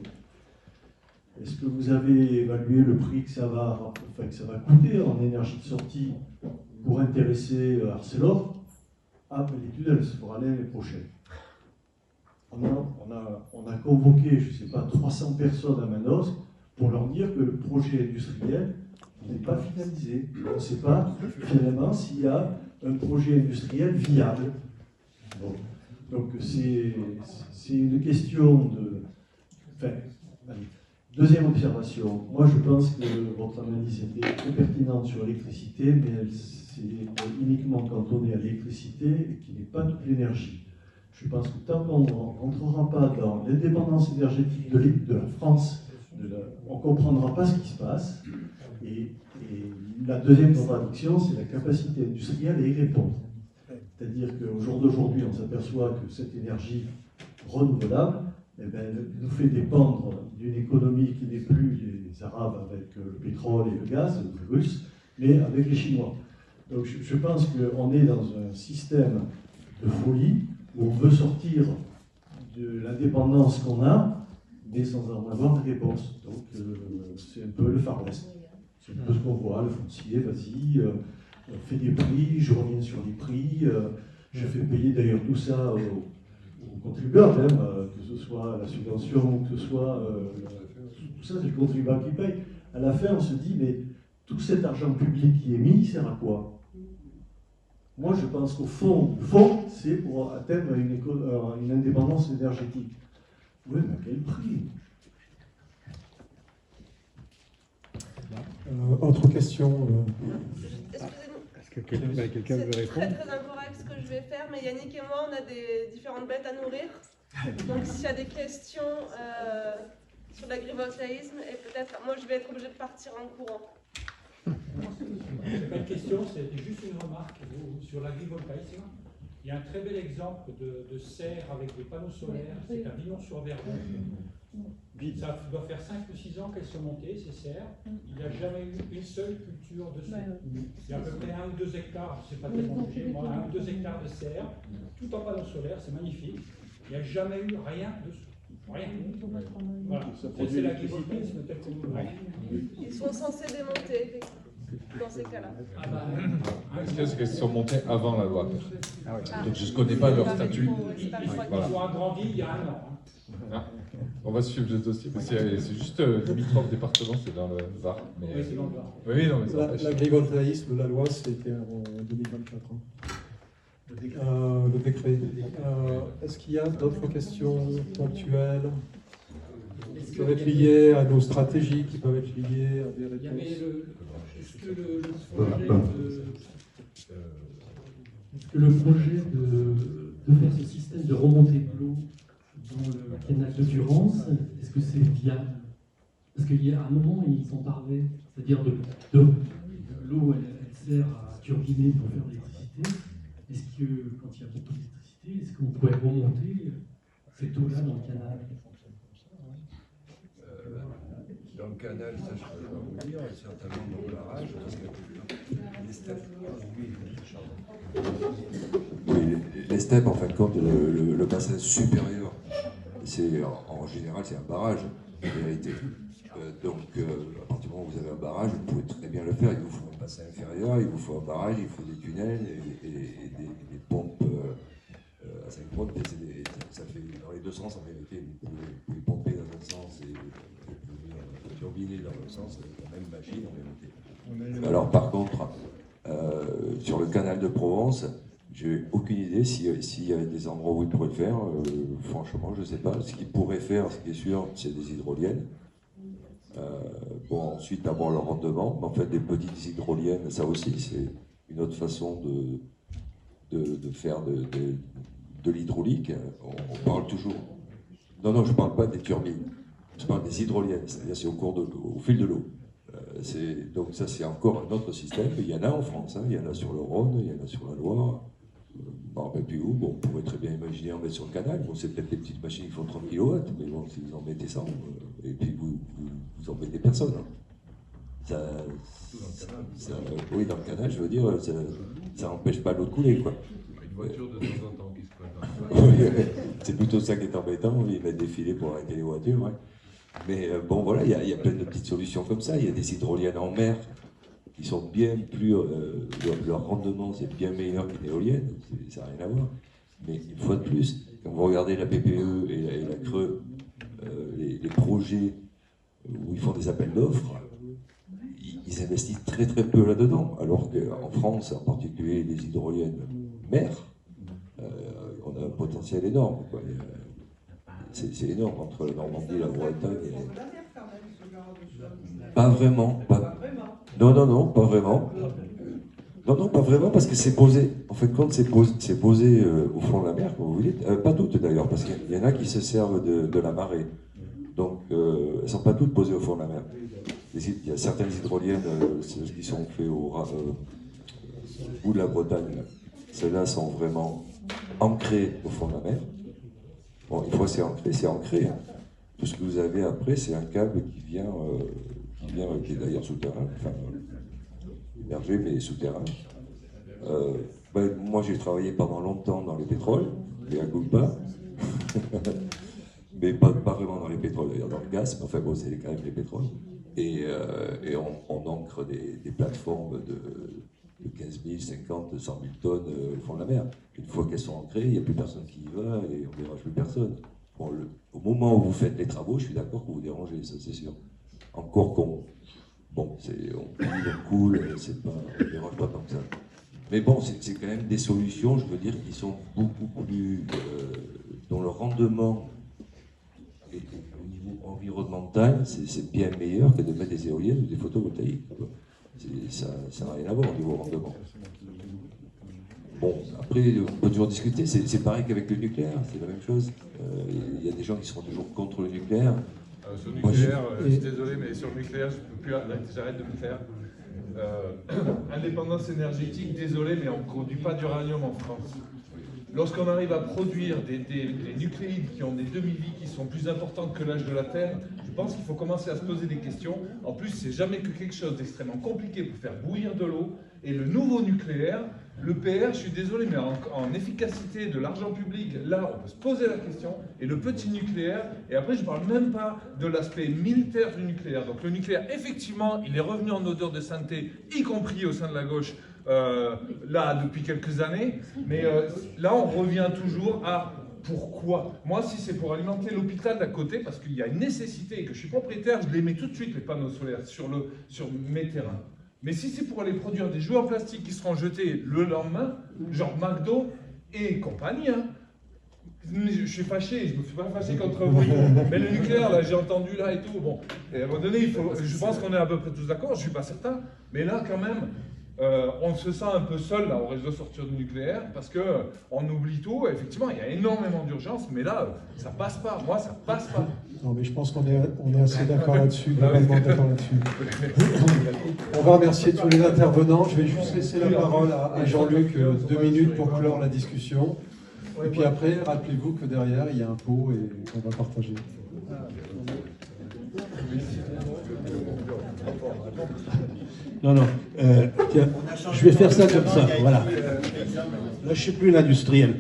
est-ce que vous avez évalué le prix que ça va coûter en énergie de sortie pour intéresser Arcelor? Ah, mais l'étude, elle se fera l'année prochaine. On a convoqué, je ne sais pas, 300 personnes à Manosque pour leur dire que le projet industriel n'est pas finalisé. On ne sait pas finalement s'il y a un projet industriel viable. Bon. Donc c'est une question de... Enfin, allez. Deuxième observation, moi je pense que votre analyse était très pertinente sur l'électricité, mais elle s'est uniquement cantonnée à l'électricité et qui n'est pas toute l'énergie. Je pense que tant qu'on ne rentrera pas dans l'indépendance énergétique de la France, on ne comprendra pas ce qui se passe. Et la deuxième contradiction, c'est la capacité industrielle à y répondre. C'est-à-dire qu'au jour d'aujourd'hui, on s'aperçoit que cette énergie renouvelable, elle nous fait dépendre d'une économie qui n'est plus les Arabes avec le pétrole et le gaz, les Russes, mais avec les Chinois. Donc je pense qu'on est dans un système de folie où on veut sortir de l'indépendance qu'on a, mais sans en avoir de réponse. Donc c'est un peu le Far West. C'est un peu ce qu'on voit, le foncier, vas-y, fais des prix, je reviens sur les prix, je fais payer d'ailleurs tout ça aux contribuables, même, que ce soit la subvention, que ce soit tout ça, c'est le contribuable qui paye. À la fin, on se dit, mais tout cet argent public qui est mis, il sert à quoi? Moi, je pense qu'au fond, c'est pour atteindre une indépendance énergétique. Oui, mais à quel prix? Autre question Est-ce que quelqu'un veut répondre? C'est très incorrect ce que je vais faire, mais Yannick et moi, on a des différentes bêtes à nourrir. Donc s'il y a des questions sur l'agrivoltaïsme, et peut-être, moi je vais être obligée de partir en courant. C'est pas une question, c'est juste une remarque sur l'agrivoltaïsme. Il y a un très bel exemple de serre avec des panneaux solaires, c'est à Vinon-sur-Verdon. Ça doit faire 5 ou 6 ans qu'elles sont montées, ces serres. Il n'y a jamais eu une seule culture dessus. Il y a à peu près 1 ou 2 hectares, je ne sais pas tellement jugé, moi, 1 ou 2 hectares de serres, tout en panneaux solaires, c'est magnifique. Il n'y a jamais eu rien dessous. Rien. Voilà. C'est l'agrivoltaïsme tel qu'on nous le. Ils sont censés démonter dans ces cas-là. Ce qu'il y a, c'est qu'elles sont montées avant la loi. Donc je ne connais pas leur statut. Ils ont agrandi il y a 1 an. Ah, on va suivre le dossier. C'est juste limitrophe département, c'est dans le Var. Mais, oui, c'est dans le Var. Oui, non, mais l'agrivoltaïsme, la loi, c'était en 2024. Le décret. Est-ce qu'il y a d'autres questions ponctuelles qui peuvent être liées à nos stratégies, qui peuvent être liées à des réponses? Est-ce que le projet de faire ce système de remontée de l'eau dans le canal de Durance, est-ce que c'est viable? Parce qu'il y a un moment, ils sont parlé, c'est-à-dire de l'eau, elle sert à turbiner pour faire de l'électricité. Est-ce que, quand il y a beaucoup d'électricité, est-ce qu'on pourrait remonter cette eau-là dans le canal? Dans le canal, ça je peux pas vous dire, certainement dans le barrage, parce que les steppes, en fin de compte, le bassin supérieur, c'est en général c'est un barrage, en vérité. Donc, à partir du moment où vous avez un barrage, vous pouvez très bien le faire. Il vous faut un bassin inférieur, il vous faut un barrage, il faut des tunnels et des pompes à 5 volts. Ça fait dans les deux sens, en vérité. Vous pouvez pomper dans un sens et turbiner dans l'autre sens avec la même machine, en vérité. Alors, par contre, sur le canal de Provence, j'ai aucune idée s'il y avait des endroits où ils pourraient le faire. Franchement, je ne sais pas. Ce qu'ils pourraient faire, ce qui est sûr, c'est des hydroliennes. Bon, ensuite avoir le rendement, mais en fait des petites hydroliennes, ça aussi c'est une autre façon de faire de l'hydraulique. On parle toujours. Non, je ne parle pas des turbines, je parle des hydroliennes, c'est-à-dire c'est au fil de l'eau. Donc ça c'est encore un autre système. Il y en a en France, hein. Il y en a sur le Rhône, il y en a sur la Loire. Je ne me rappelle plus où. Bon, on pourrait très bien imaginer en mettre sur le canal. Bon, c'est peut-être des petites machines qui font 30 kW, mais bon, si vous en mettez 100, et puis vous embêtez personne. Hein. Oui, dans le canal, je veux dire, ça n'empêche pas l'eau de couler, quoi. Une voiture de temps en temps qui se prépare. C'est plutôt ça qui est embêtant, ils mettent des filets pour arrêter les voitures. Ouais. Mais bon, voilà, il y a plein de petites solutions comme ça. Il y a des hydroliennes en mer qui sont bien plus. Leur rendement, c'est bien meilleur qu'une éolienne, ça n'a rien à voir. Mais une fois de plus, quand vous regardez la PPE et la Creux, les projets où ils font des appels d'offres, ils investissent très très peu là-dedans. Alors qu'en France, en particulier les hydroliennes mer, on a un potentiel énorme. C'est énorme entre la Normandie et la Bretagne. Pas vraiment. Non, pas vraiment. Non, pas vraiment, parce que c'est posé. En fait, quand c'est posé au fond de la mer, comme vous dites, pas toutes d'ailleurs, parce qu'il y en a qui se servent de la marée. Donc, elles ne sont pas toutes posées au fond de la mer. Il y a certaines hydroliennes qui sont faites au bout de la Bretagne. Celles-là sont vraiment ancrées au fond de la mer. Bon, une fois c'est ancré. Hein. Tout ce que vous avez après, c'est un câble qui vient qui est d'ailleurs souterrain, enfin émergé mais souterrain. Moi j'ai travaillé pendant longtemps dans les pétroles, et à Goulpa, mais pas vraiment dans les pétroles, d'ailleurs dans le gaz, mais enfin bon, c'est quand même les pétroles. Et on ancre des plateformes de 15 000, 50, 100 000 tonnes au fond de la mer. Une fois qu'elles sont ancrées, il n'y a plus personne qui y va et on ne dérange plus personne. Bon, au moment où vous faites les travaux, je suis d'accord que vous dérangez, ça c'est sûr. Encore qu'on coule, on ne dérange pas tant que ça. Mais bon, c'est quand même des solutions, je veux dire, qui sont beaucoup plus, dont le rendement et au niveau environnemental, c'est bien meilleur que de mettre des éoliennes ou des photovoltaïques. Ça n'a rien à voir au niveau rendement. Bon, après, on peut toujours discuter, c'est pareil qu'avec le nucléaire, c'est la même chose. Il y a des gens qui seront toujours contre le nucléaire. Sur le nucléaire, je suis désolé, mais sur le nucléaire, j'arrête de me faire. Indépendance énergétique, désolé, mais on ne produit pas d'uranium en France. lorsqu'on arrive à produire des nucléides qui ont des demi-vies qui sont plus importantes que l'âge de la Terre, je pense qu'il faut commencer à se poser des questions. En plus, c'est jamais que quelque chose d'extrêmement compliqué pour faire bouillir de l'eau. Et le nouveau nucléaire, le PR, je suis désolé, mais en efficacité de l'argent public, là, on peut se poser la question. Et le petit nucléaire, et après, je ne parle même pas de l'aspect militaire du nucléaire. Donc le nucléaire, effectivement, il est revenu en odeur de sainteté, y compris au sein de la gauche, là, depuis quelques années. Mais là, on revient toujours à pourquoi. Moi, si c'est pour alimenter l'hôpital d'à côté, parce qu'il y a une nécessité et que je suis propriétaire, je les mets tout de suite, les panneaux solaires, sur mes terrains. Mais si c'est pour aller produire des jouets en plastique qui seront jetés le lendemain, genre McDo et compagnie, hein, je suis fâché, je me suis pas fâché contre vous. Mais le nucléaire, là, j'ai entendu là et tout. Bon, et à un moment donné, je pense qu'on est à peu près tous d'accord, je suis pas certain. Mais là, quand même, on se sent un peu seul là, au réseau sortir du nucléaire parce qu'on oublie tout. Effectivement, il y a énormément d'urgence, mais là, ça passe pas. Moi, ça passe pas. Non, mais je pense qu'on est assez d'accord là-dessus, globalement d'accord là-dessus. On va remercier tous les intervenants. Je vais juste laisser la parole à Jean-Luc 2 minutes pour clore la discussion. Et puis après, rappelez-vous que derrière, il y a un pot et qu'on va partager. Non, tiens, je vais faire ça comme ça, voilà. Là, je ne suis plus l'industriel.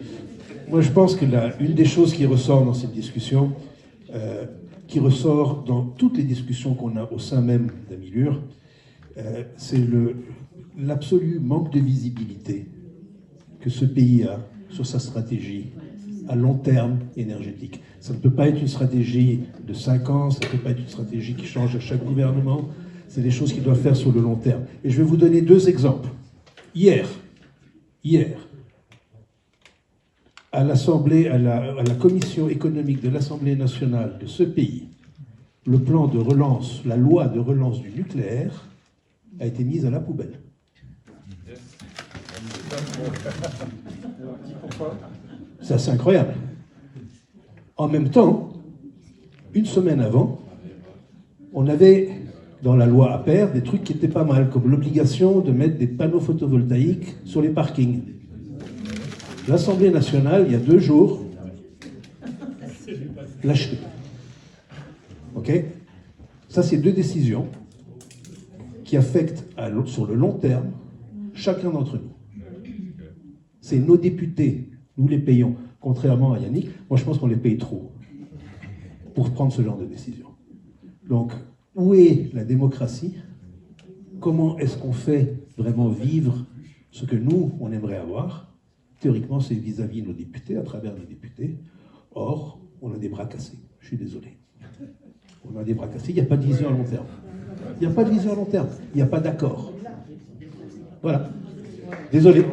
Moi, je pense que une des choses qui ressort dans cette discussion, qui ressort dans toutes les discussions qu'on a au sein même d'Amilur, c'est l'absolu manque de visibilité que ce pays a sur sa stratégie à long terme énergétique. Ça ne peut pas être une stratégie de 5 ans, ça ne peut pas être une stratégie qui change à chaque gouvernement. C'est des choses qu'il doit faire sur le long terme. Et je vais vous donner 2 exemples. Hier, à l'Assemblée, à la commission économique de l'Assemblée nationale de ce pays, le plan de relance, la loi de relance du nucléaire a été mise à la poubelle. Ça, c'est incroyable. En même temps, une semaine avant, on avait dans la loi APER des trucs qui étaient pas mal, comme l'obligation de mettre des panneaux photovoltaïques sur les parkings. L'Assemblée nationale, il y a 2 jours, lâché. Ok ? Ça, c'est 2 décisions qui affectent sur le long terme chacun d'entre nous. C'est nos députés, nous les payons. Contrairement à Yannick, moi je pense qu'on les paye trop pour prendre ce genre de décision. Donc, où est la démocratie? Comment est-ce qu'on fait vraiment vivre ce que nous, on aimerait avoir? Théoriquement, c'est vis-à-vis de nos députés, à travers nos députés. Or, on a des bras cassés. Je suis désolé. On a des bras cassés. Il n'y a pas de vision à long terme. Il n'y a pas de vision à long terme. Il n'y a pas d'accord. Voilà. Désolé.